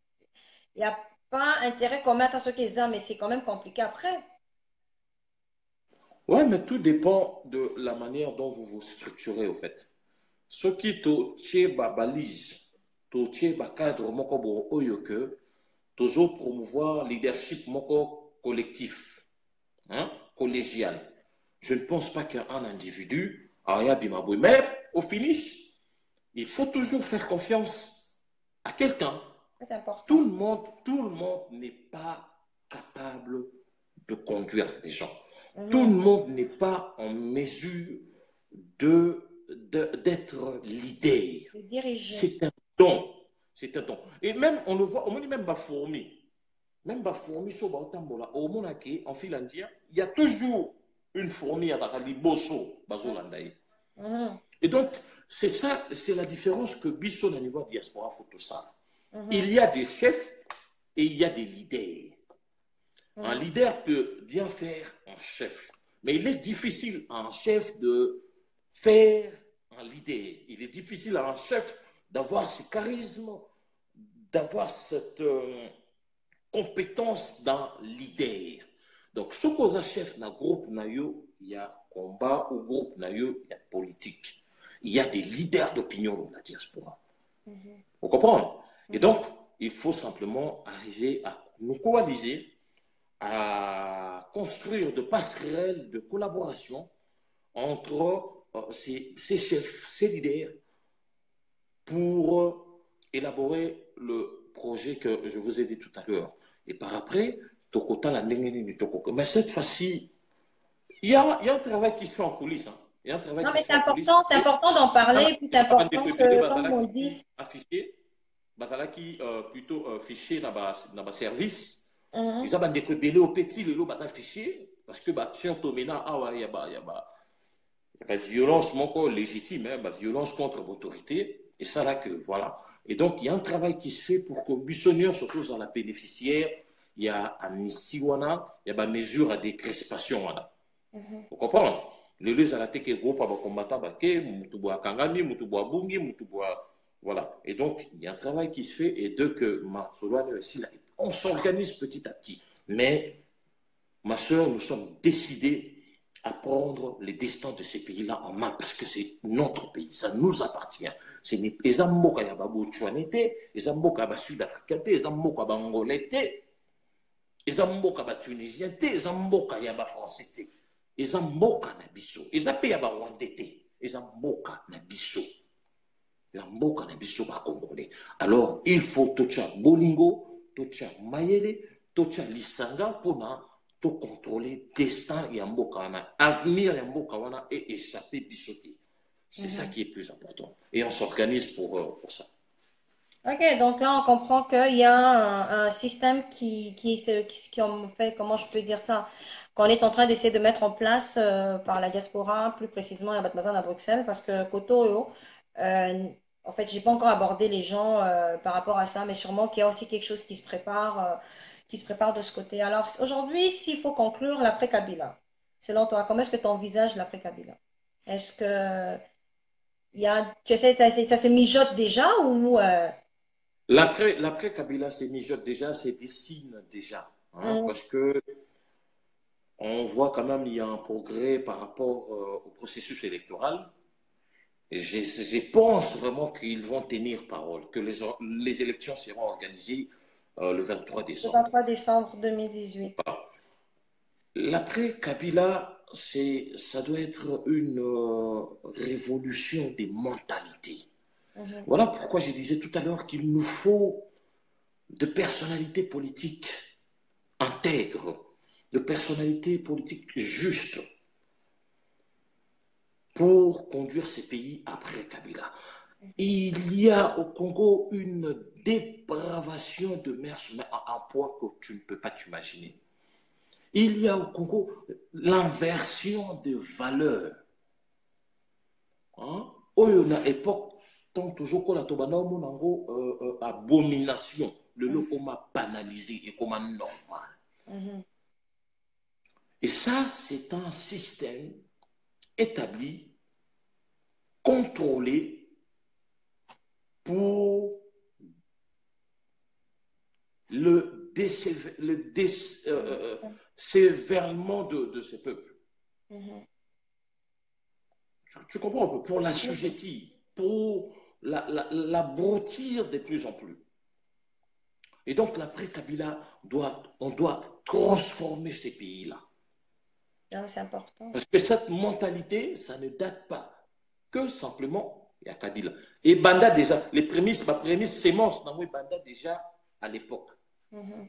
il n'y a pas intérêt qu'on mette à ce qu'ils ont, mais c'est quand même compliqué après. Ouais, mais tout dépend de la manière dont vous vous structurez, au fait. Ce qui te balise, te cadre moko bo oyo que toujours promouvoir leadership moko collectif, hein, collégial. Je ne pense pas qu'un individu a bimaboué. Mais au finish, il faut toujours faire confiance à quelqu'un. C'est important. Tout le monde n'est pas capable de conduire les gens. Tout le monde n'est pas en mesure d'être leader. C'est un don. C'est un don. Et même, on le voit, on dit même fourmi. Même fourmi, en Finlande, il y a toujours une fourmi à Liboso, Bazolandaï. Et donc, c'est ça, c'est la différence que Bisson au niveau de diaspora faut tout ça. Il y a des chefs et il y a des leaders. Un leader peut bien faire un chef, mais il est difficile à un chef de faire un leader. Il est difficile à un chef d'avoir ce charisme, d'avoir cette compétence d'un leader. Donc, ce qu'on a chef dans le groupe, il y a combat, au groupe, il y a politique. Il y a des leaders d'opinion dans la diaspora. Vous comprenez? Et donc, il faut simplement arriver à nous coaliser, à construire de passerelles de collaboration entre ces chefs, ces leaders, pour élaborer le projet que je vous ai dit tout à l'heure. Et par après, mais cette fois-ci, il y a un travail qui se fait en coulisses. Hein. Il y a un travail Non, qui mais se fait à la police. c'est important d'en parler, puis c'est important que, comme on dit, affiché, bazalaki plutôt fichier dans le service. Ils mhm, ont des rebelles au petit, le lot fichier, parce que si on tombe là, ah ouais, il y a violence légitime, hein, violence contre l'autorité. Et ça là que, voilà. Et donc, il y a un travail qui se fait pour que Buissonnière, surtout dans la bénéficiaire, il y a amnistie, il y a des mesures à décrispation. mhm. Vous comprenez? Le lieu à la tête est gros, pas combattant, Mutuboa Kangami, Mutuboa Bungi, Mutuboa. Voilà. Et donc, il y a un travail qui se fait et de que on s'organise petit à petit. Mais, ma soeur, nous sommes décidés à prendre les destins de ces pays-là en main parce que c'est notre pays, ça nous appartient. Ce n'est pas les Amboka Yababo Chouanete, les Amboka Sud-Africains, les Amboka Bangolais, les Amboka Tunisien, les Amboka Yaba Français. Eza mboka na biso eza pe ya barwandais te eza mboka na biso eza mboka na biso bakongolais. Alors il faut totia bolingo totia mayele totia lisanga mpona tocontrôler destin ya mboka wana avenir ya mboka wana et échapper biso te. C'est ça qui est plus important et on s'organise pour ça. Ok, donc là, on comprend qu'il y a un système qui en fait, comment je peux dire ça, qu'on est en train d'essayer de mettre en place par la diaspora, plus précisément à Batmazan à Bruxelles, parce que Koto, en fait, j'ai pas encore abordé les gens par rapport à ça, mais sûrement qu'il y a aussi quelque chose qui se prépare de ce côté. Alors, aujourd'hui, s'il faut conclure l'après-Kabila, selon toi, comment est-ce que tu envisages l'après-Kabila? Est-ce que tu essaies, ça se mijote déjà ou L'après Kabila se mijote déjà, se dessine déjà, hein, mm. parce que on voit quand même il y a un progrès par rapport au processus électoral. Et je pense vraiment qu'ils vont tenir parole, que les élections seront organisées le 23 Le décembre. 23 décembre 2018. Voilà. L'après Kabila, ça doit être une révolution des mentalités. Mhm. Voilà pourquoi je disais tout à l'heure qu'il nous faut de personnalités politiques intègres, de personnalités politiques justes pour conduire ces pays après Kabila. Il y a au Congo une dépravation de mœurs à un point que tu ne peux pas t'imaginer. Il y a au Congo l'inversion des valeurs. Hein? Oyo na époque, tant toujours qu'on a tobana abomination, le lot qu'on m'a banalisé et qu'on m'a normal. Mhm. Et ça, c'est un système établi, contrôlé pour le sévèrement de ce peuple. Mhm. Tu comprends un peu? Pour l'assujettir, pour l'abrutir de plus en plus. Et donc, l'après-Kabila, on doit transformer ces pays-là. Ah, c'est important. Parce que cette mentalité, ça ne date pas que simplement, il y a Kabila. Et Banda déjà, ma prémisse sémence dans Banda déjà à l'époque. Mhm.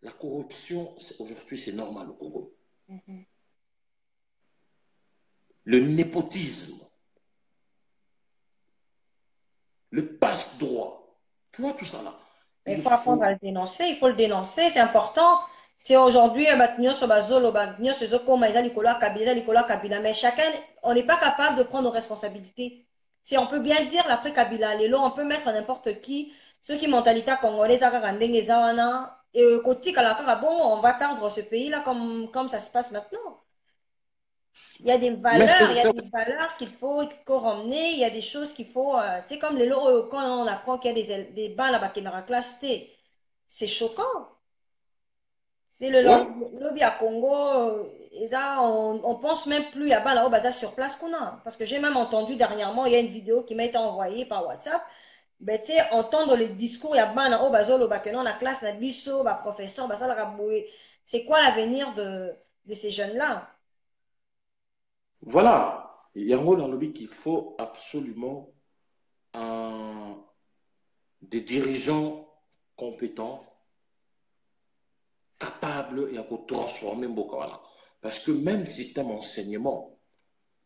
La corruption, aujourd'hui, c'est normal au Congo. Mhm. Le népotisme, le passe-droit, tu vois tout ça là. Mais il Il faut apprendre à faut. le dénoncer, il faut le dénoncer, c'est important. C'est aujourd'hui, mais chacun, on n'est pas capable de prendre nos responsabilités. Si on peut bien dire l'après Kabila, on peut mettre n'importe qui, ceux qui mentalité congolaise, et côté bon, on va perdre ce pays-là comme ça se passe maintenant. Mais Il y a des valeurs qu'il faut ramener, il y a des choses qu'il faut, tu sais, comme les lots, quand on apprend qu'il y a des balles là-bas qui dans la classe T, c'est choquant. C'est le ouais. lobby à Congo, et ça, on pense même plus à balles là-bas sur place qu'on a. Parce que j'ai même entendu dernièrement, il y a une vidéo qui m'a été envoyée par WhatsApp, ben, tu sais, entendre le discours, il y a balles là-bas, que non, la classe, la biso, la professeur, ça, la raboué. C'est quoi l'avenir de ces jeunes-là? Voilà. Il y a un mot dans le qu'il faut absolument des dirigeants compétents, capables et à transformer Mbokawana. Parce que même système enseignement,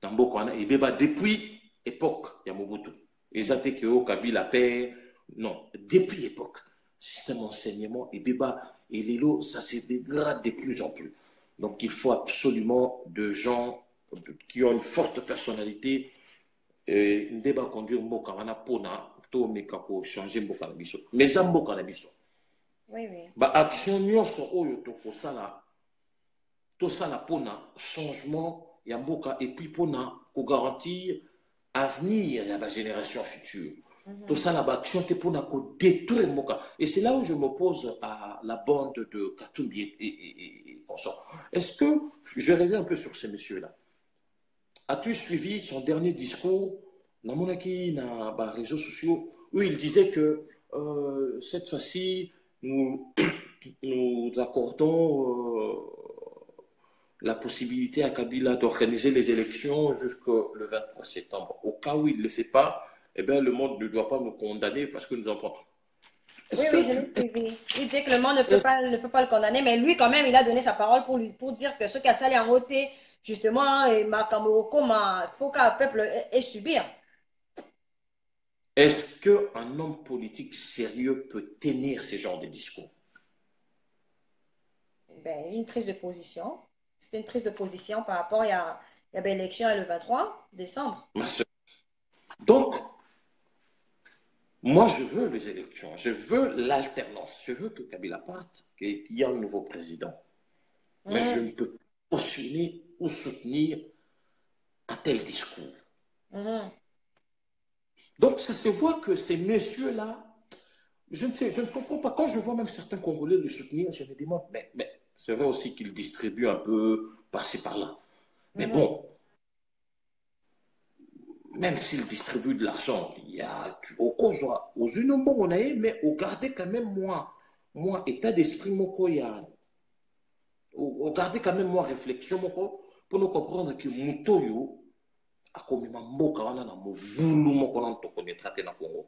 Tambo Kwana, et bien depuis époque, il y a Mobutu. Ils ont été que au Kabila paix, non, depuis époque, système enseignement, et bien, et Lilo, ça se dégrade de plus en plus. Donc il faut absolument de gens qui ont une forte personnalité, et un débat conduire Mboka Wana Pona, to Mekako, changer Mboka Nabiso. Mais ça Mboka Nabiso. Oui, oui. Ba action nyonso oyo tokosala tosala pona changement ya mboka et puis pona ko garantir avenir ya ba génération future. Tosala ba action te pona ko détruire mboka. Et c'est là où je m'oppose à la bande de Katumbi et consorts. Est-ce que je vais revenir un peu sur ces messieurs-là? As-tu suivi son dernier discours dans mon na réseaux sociaux où il disait que cette fois-ci nous nous accordons la possibilité à Kabila d'organiser les élections jusqu'au 23 septembre. Au cas où il ne le fait pas, eh bien, le monde ne doit pas nous condamner parce que nous en pensons. Oui, Est-ce oui, que je l'ai tu... suivi. Il dit que le monde ne peut pas le condamner, mais lui, quand même, il a donné sa parole pour dire que ceux qui a sali en voté, justement, et ma Kamoroko, il faut qu'un peuple ait subir. Est-ce qu'un homme politique sérieux peut tenir ce genre de discours? Ben, une prise de position. C'était une prise de position par rapport il y a l'élection le 23 décembre. Ma soeur. Donc, moi, je veux les élections, je veux l'alternance, je veux que Kabila parte, qu'il y ait un nouveau président. Mais je ne peux pas cautionner ou soutenir un tel discours. Donc, ça se voit que ces messieurs-là, je ne comprends pas. Quand je vois même certains Congolais le soutenir, je me demande, mais c'est vrai aussi qu'ils distribuent un peu par-ci par-là. Mais bon, même s'ils distribuent de l'argent, il y a au cause aux unes on a mais au garder quand même moi état d'esprit moko il y a au garder quand même moi réflexion moko pour nous comprendre que mutoyo a comme mboka wana na mobulu moko na to connaîtra te na Congo.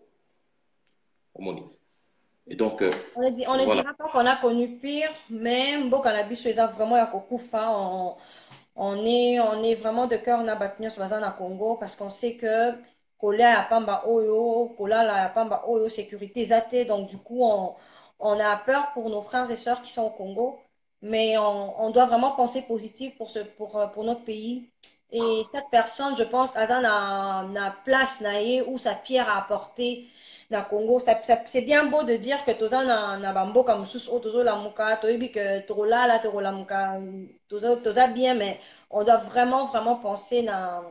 Et donc On ne voilà. dira pas qu'on a connu pire, mais Mboka na biso eza vraiment ya kokufa. On est vraiment de cœur na battu sur na Congo parce qu'on sait que Kola ya pamba oyo, Kola la ya pamba oyo, sécurité zate. Donc du coup, on a peur pour nos frères et sœurs qui sont au Congo, mais on doit vraiment penser positif pour notre pays. Et cette personne, je pense, Aza na place naie ou sa pierre à apporter na Congo. C'est bien beau de dire que toza na bamboka mususu o tozo la muka, toyebi que torola la torola muka, toza bien, mais on doit vraiment penser na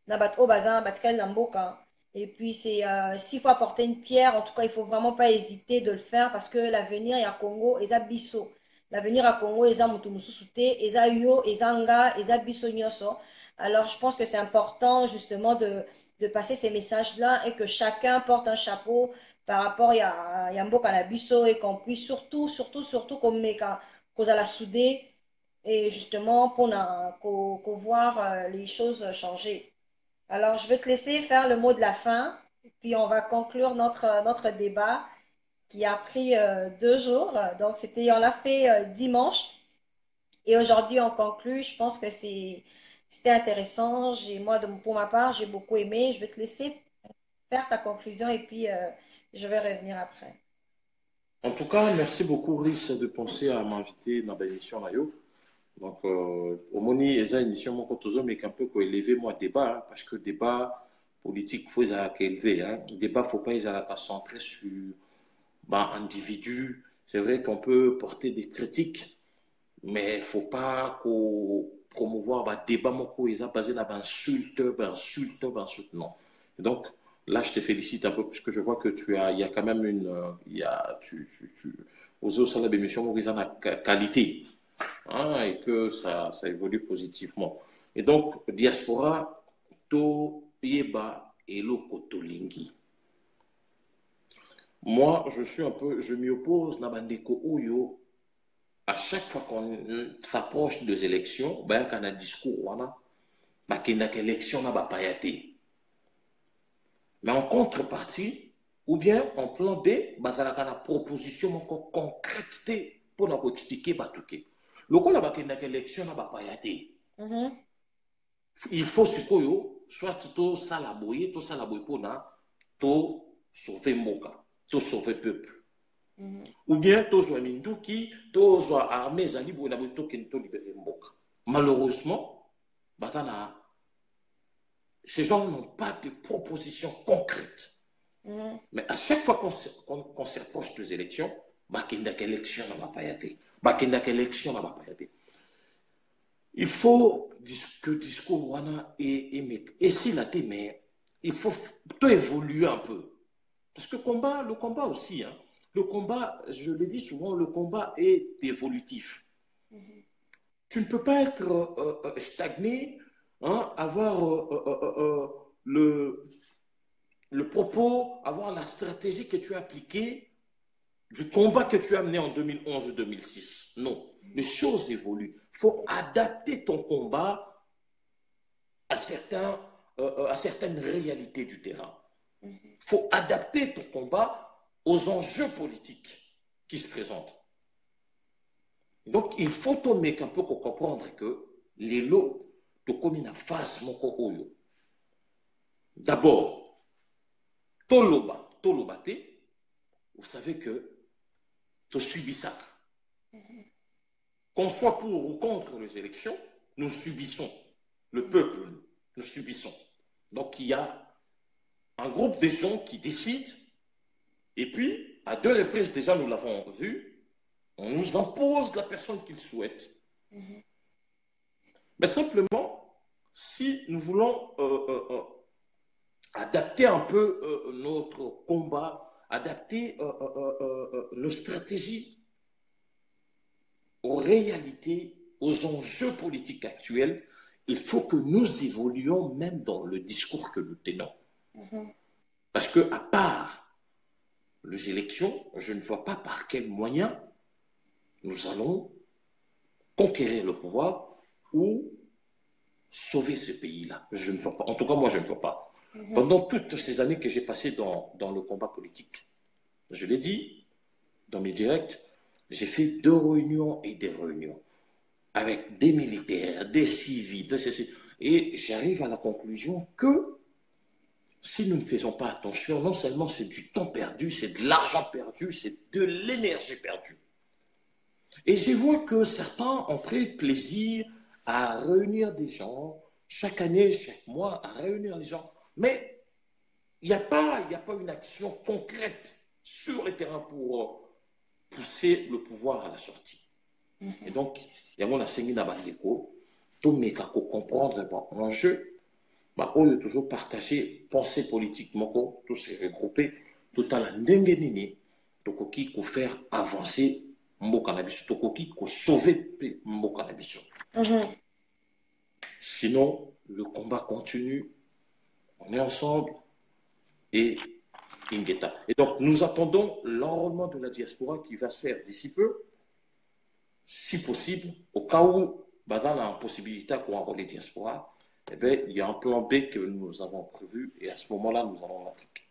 bat o bazin, batikal na mboka. Et puis c'est s'il faut apporter une pierre, en tout cas, il faut vraiment pas hésiter de le faire parce que l'avenir ya Congo eza biso. L'avenir à Congo eza mutu mususu te, eza yo, eza nga, eza biso nyonso. Alors je pense que c'est important justement de passer ces messages-là et que chacun porte un chapeau par rapport à Yambo Kanabiso et qu'on puisse surtout comme Meka, qu'on a la soudée et justement pour voir les choses changer. Alors, je vais te laisser faire le mot de la fin, puis on va conclure notre débat qui a pris 2 jours. Donc, on l'a fait dimanche et aujourd'hui on conclut. Je pense que c'était intéressant. Moi, pour ma part, j'ai beaucoup aimé. Je vais te laisser faire ta conclusion et puis je vais revenir après. En tout cas, merci beaucoup Rhys de penser à m'inviter dans l'émission Mayo. Donc, au moni, eza émission mon kotozo mais qu'un peu élever moi débat parce que débat politique faut élever débat faut pas ils à centrer sur individu. C'est vrai qu'on peut porter des critiques mais faut pas promouvoir débat moko ils basé là insulte non. Et donc là je te félicite un peu puisque je vois que il y a quand même il y a aux autres salles d'émission ils ont la qualité. Et que ça évolue positivement. Et donc, diaspora, to yeba et tolingi. Moi, je m'y oppose na bandeko oyo. À chaque fois qu'on s'approche des élections, il y a un discours, il y a une élection na bapayate. Mais en contrepartie, ou bien en plan B, il y a une proposition concrète pour nous expliquer tout. Lokola bakendaka élection na bapaya te il faut sikoyo soit to salaboye pona to sauver mboka, to sauver peuple. Ou bien to zo minduki, to zo armée zali bo na to kento libérer mboka. Malheureusement, batana ces gens n'ont pas de propositions concrètes. Mais à chaque fois qu'on s'approche des élections, il faut que le discours et si la mais il faut tout évoluer un peu. Parce que le combat aussi, hein, le combat, je le dis souvent, le combat est évolutif. Tu ne peux pas être stagné, hein, avoir le propos, avoir la stratégie que tu as appliquée du combat que tu as mené en 2011 ou 2006. Non, les choses évoluent. Il faut adapter ton combat à certaines réalités du terrain. Il faut adapter ton combat aux enjeux politiques qui se présentent. Donc, il faut tomber un peu pour comprendre que les lots de commune face mon oyo. D'abord, Tolobate, vous savez que tu subis ça. Qu'on soit pour ou contre les élections, nous subissons. Le peuple, nous subissons. Donc il y a un groupe de gens qui décident, et puis, à 2 reprises déjà, nous l'avons vu, on nous impose la personne qu'ils souhaitent. Mais simplement, si nous voulons adapter un peu notre combat, adapter nos stratégies aux réalités, aux enjeux politiques actuels, il faut que nous évoluions même dans le discours que nous tenons. Parce que, à part les élections, je ne vois pas par quels moyens nous allons conquérir le pouvoir ou sauver ce pays-là. Je ne vois pas. En tout cas, moi, je ne vois pas. Pendant toutes ces années que j'ai passées dans le combat politique, je l'ai dit dans mes directs, j'ai fait 2 réunions et des réunions avec des militaires, des civils, et j'arrive à la conclusion que si nous ne faisons pas attention, non seulement c'est du temps perdu, c'est de l'argent perdu, c'est de l'énergie perdue. Et je vois que certains ont pris plaisir à réunir des gens, chaque année, chaque mois, à réunir les gens. Mais il n'y a pas une action concrète sur le terrain pour pousser le pouvoir à la sortie. Et donc, il y a un enseignement dans l'éco, tout le monde comprendre l'enjeu, mais on toujours partager, penser politiquement, tout se regrouper, tout à la ndengenini, tout qui pour faire avancer Mbokanabiso, tout qui pour sauver Mbokanabiso. Sinon, le combat continue, on est ensemble et Ingeta. Et donc, nous attendons l'enrôlement de la diaspora qui va se faire d'ici peu, si possible, au cas où, dans la possibilité qu'on enrôle les diaspora, eh bien, il y a un plan B que nous avons prévu et à ce moment-là, nous allons l'appliquer.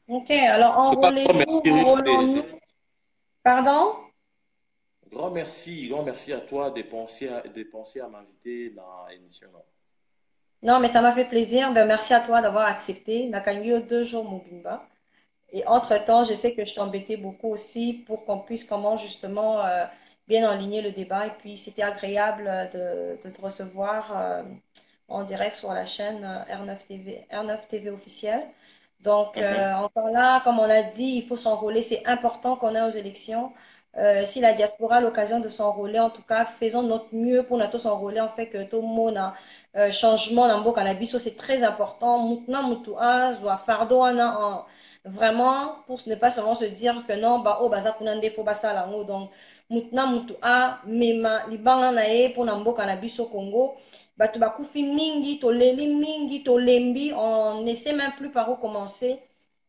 Ok, alors enrôlons-nous. Pardon? Grand merci à toi de penser à m'inviter dans l'émission. Non, mais ça m'a fait plaisir. Ben, merci à toi d'avoir accepté. Nakangyo 2 jours Mobimba. Et entre-temps, je sais que je t'embêtais beaucoup aussi pour qu'on puisse comment justement bien aligner le débat. Et puis, c'était agréable de te recevoir en direct sur la chaîne R9 TV officielle. Donc, encore là, comme on a dit, il faut s'enrôler. C'est important qu'on ait aux élections. Si la diaspora a l'occasion de s'enrôler, en tout cas, faisons notre mieux pour nous s'enrôler. En fait, que tout le monde a changement dans le cannabis, c'est très important. Moutna, moutoua, zoa fardo, vraiment, pour ne pas seulement se dire que non, bah, oh, bah, ça, faut pas ça, là, donc, moutna, moutoua, mema, libanga, nae, pour nambo cannabis au Congo, bah, tu vas koufi mingi, to leli mingi, to lembi, on ne sait même plus par où commencer.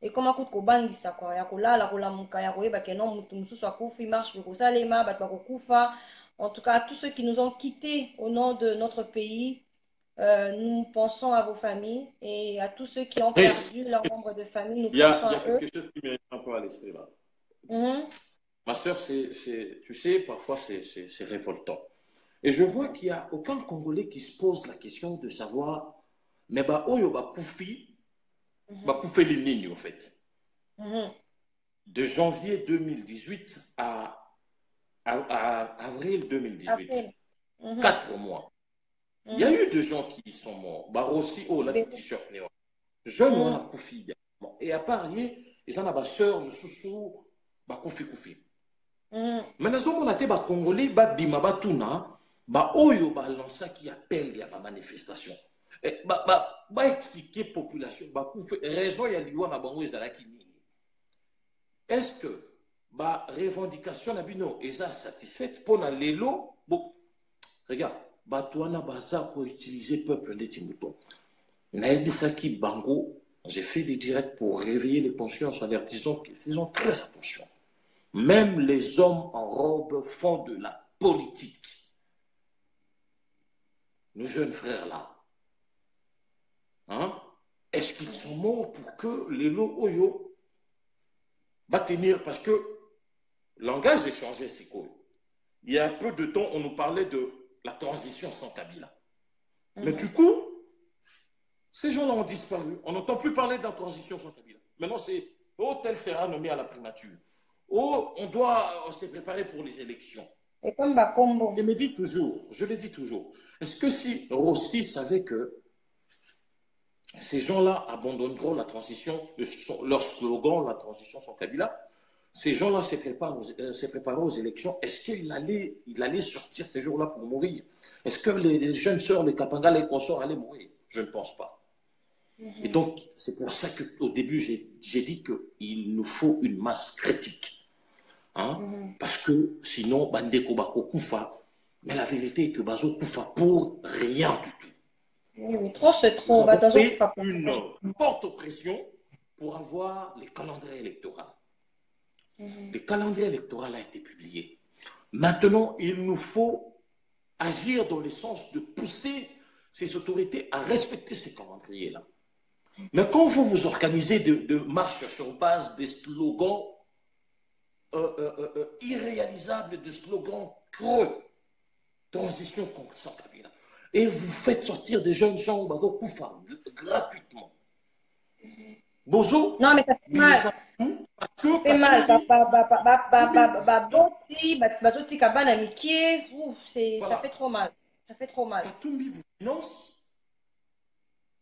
Et comment coûte kobangi ça quoi ya kolala kolamuka ya koyeba ke non mutu mususu akufi marche kosalema bato bakokufa. En tout cas, tous ceux qui nous ont quittés au nom de notre pays, nous pensons à vos familles et à tous ceux qui ont perdu leurs membres de famille, nous pensons à eux. Il y a quelque chose qui m'est un peu à l'esprit là. Ma soeur, tu sais, parfois c'est révoltant. Et je vois qu'il n'y a aucun Congolais qui se pose la question de savoir, mais bah, oyo bah, koufi, bah, koufé les lignes, en fait. De janvier 2018 à avril 2018. Après. Mhm. 4 mois. Il y a Mhm. eu des gens qui sont morts. Bah, aussi, oh, là, Ben, qui t-shirt, jeune, on a mhm. koufi. Et à part, ils ont ma soeur, nous sous, bah, koufi, koufi. Mhm. Mais nous avons été les Congolais, bah, bima, bah, tuna, bah, oyo, bah, lança qui appelle, il y a pas manifestation. Bah, expliquer population, bah, raison, il y a l'Iwan à Bango, ils ont est-ce que la revendication nabino est satisfaite pour les lots? Bon, regarde, Batouana Baza pour utiliser peuple de Timouton. Naïbisaki Bango, j'ai fait des directs pour réveiller les consciences en leur disant qu'ils ont très attention. Même les hommes en robe font de la politique. Nos jeunes frères là. Hein? Est-ce qu'ils sont morts pour que les lots Oyo va tenir? Parce que le langage est changé, c'est cool. Il y a un peu de temps, on nous parlait de la transition sans Kabila. Mais du coup, ces gens-là ont disparu. On n'entend plus parler de la transition sans Kabila. Maintenant, c'est oh, tel sera nommé à la primature. Oh, on doit se préparer pour les élections. Et comme Bakombo. Je le dis toujours, est-ce que si Rossi savait que ces gens-là abandonneront la transition, leur slogan, la transition sans Kabila, ces gens-là se préparent aux élections, est-ce qu'il allait sortir ces jours-là pour mourir? Est-ce que les jeunes sœurs, les Kapanga, les consorts allaient mourir? Je ne pense pas. Et donc, c'est pour ça qu'au début, j'ai dit qu'il nous faut une masse critique. Hein? Parce que sinon, Bandeko Bako Koufa, mais la vérité est que Bazo Koufa pour rien du tout. Oui, oui, trop c'est Nous trop. avons Batazo fait Kufa. une forte pression pour avoir les calendriers électoraux. Le calendrier électoral a été publié. Maintenant, il nous faut agir dans le sens de pousser ces autorités à respecter ces calendriers-là. Mais quand vous vous organisez de marches sur base des slogans irréalisables, de slogans creux, transition sans Kabila, et vous faites sortir des jeunes gens au Bado Koufa gratuitement. Bozo, Non, mais ça fait mal. parce Ça que fait mal. Katumbi, Bazoti Kabana Mikie. Ça fait voilà, trop mal. Ça fait trop mal. Katumbi vous finance,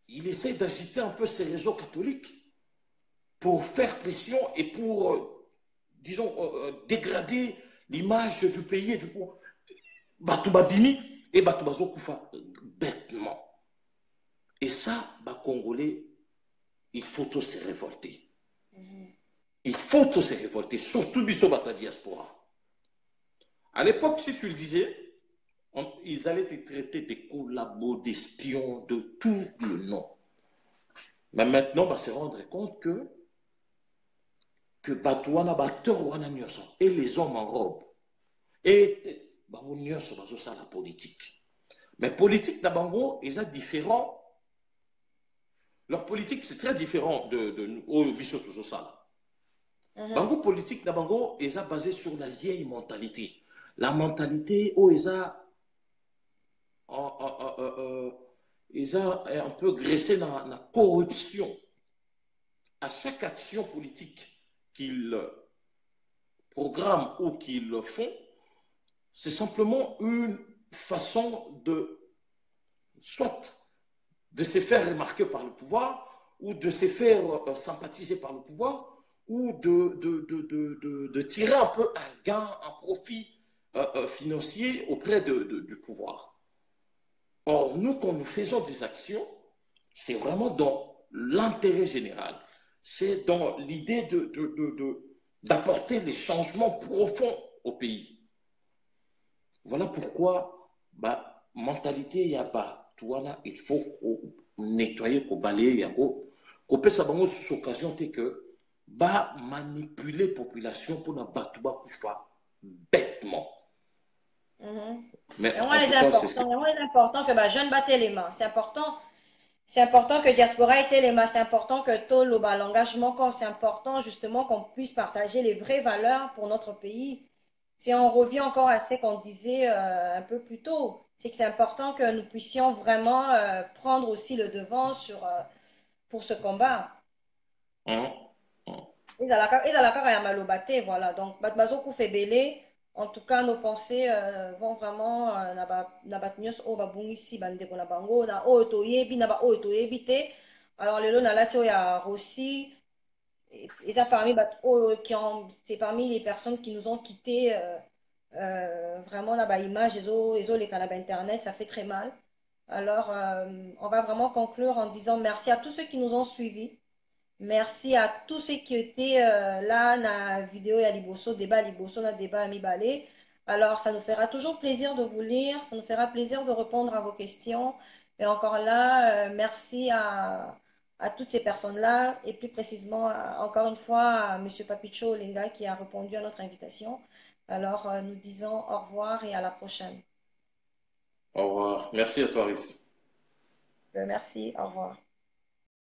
il essaie d'agiter un peu ses réseaux catholiques pour faire pression et pour, disons, dégrader l'image du pays et du pouvoir. Batoubabini et Batoubazo Koufa, bêtement. Et ça, Congolais, il faut tous se révolter. Il faut tous se révolter, surtout Bissobata diaspora. À l'époque, si tu le disais, ils allaient te traiter de collabos, d'espions, de tout le nom. Mais maintenant, on va se rendre compte que Batouana, Batouana Nyoso, et les hommes en robe, et Bango Nyoso, ça la politique. Mais politique d'Abango, ils sont différents. Leur politique, c'est très différent de nous, Bissot Sala. Bango politique d'Abango, ils sont basés sur la vieille mentalité. La mentalité où ils ont un peu graissé dans la corruption. À chaque action politique qu'ils programment ou qu'ils font, c'est simplement une façon de soit de se faire remarquer par le pouvoir ou de se faire sympathiser par le pouvoir ou de tirer un peu un gain, un profit financier auprès du pouvoir. Or, nous, quand nous faisons des actions, c'est vraiment dans l'intérêt général. C'est dans l'idée d'apporter des changements profonds au pays. Voilà pourquoi, mentalité, il y a pas, il faut nettoyer, balayer, qu'on peut savoir sur occasion que manipuler la population pour ne pas tout faire bêtement. Mais Vraiment en les tout cas, c'est ce que... importants que jeune battait les mains. C'est important que diaspora ait les mains. C'est important que tout l'engagement, c'est important justement qu'on puisse partager les vraies valeurs pour notre pays. si on revient encore à ce qu'on disait un peu plus tôt, c'est que c'est important que nous puissions vraiment prendre aussi le devant pour ce combat. Hein? Hein. Ezalaka kaka ya malobate, voilà. Donc, bato bazokufebele, en tout cas, nos pensées vont vraiment na bato nyonso oyo babungisi bandeko na bango, na oyo toyebi, na ba oyo toyebi te. Alors, lelo nalati oyo ya Rossi, eza parmi bato oyo c'est parmi les personnes qui nous ont quittés vraiment na ba image ezoleka na ba internet, ça fait très mal. Alors, on va vraiment conclure en disant merci à tous ceux qui nous ont suivis. Merci à tous ceux qui étaient là dans la vidéo à Liboso, débat à Liboso, dans débat à Mibale. Alors, ça nous fera toujours plaisir de vous lire, ça nous fera plaisir de répondre à vos questions. Et encore là, merci à toutes ces personnes-là et plus précisément, encore une fois, à M. Papicho Olenga qui a répondu à notre invitation. Alors, nous disons au revoir et à la prochaine. Au revoir. Merci à toi, Riz. Merci, au revoir.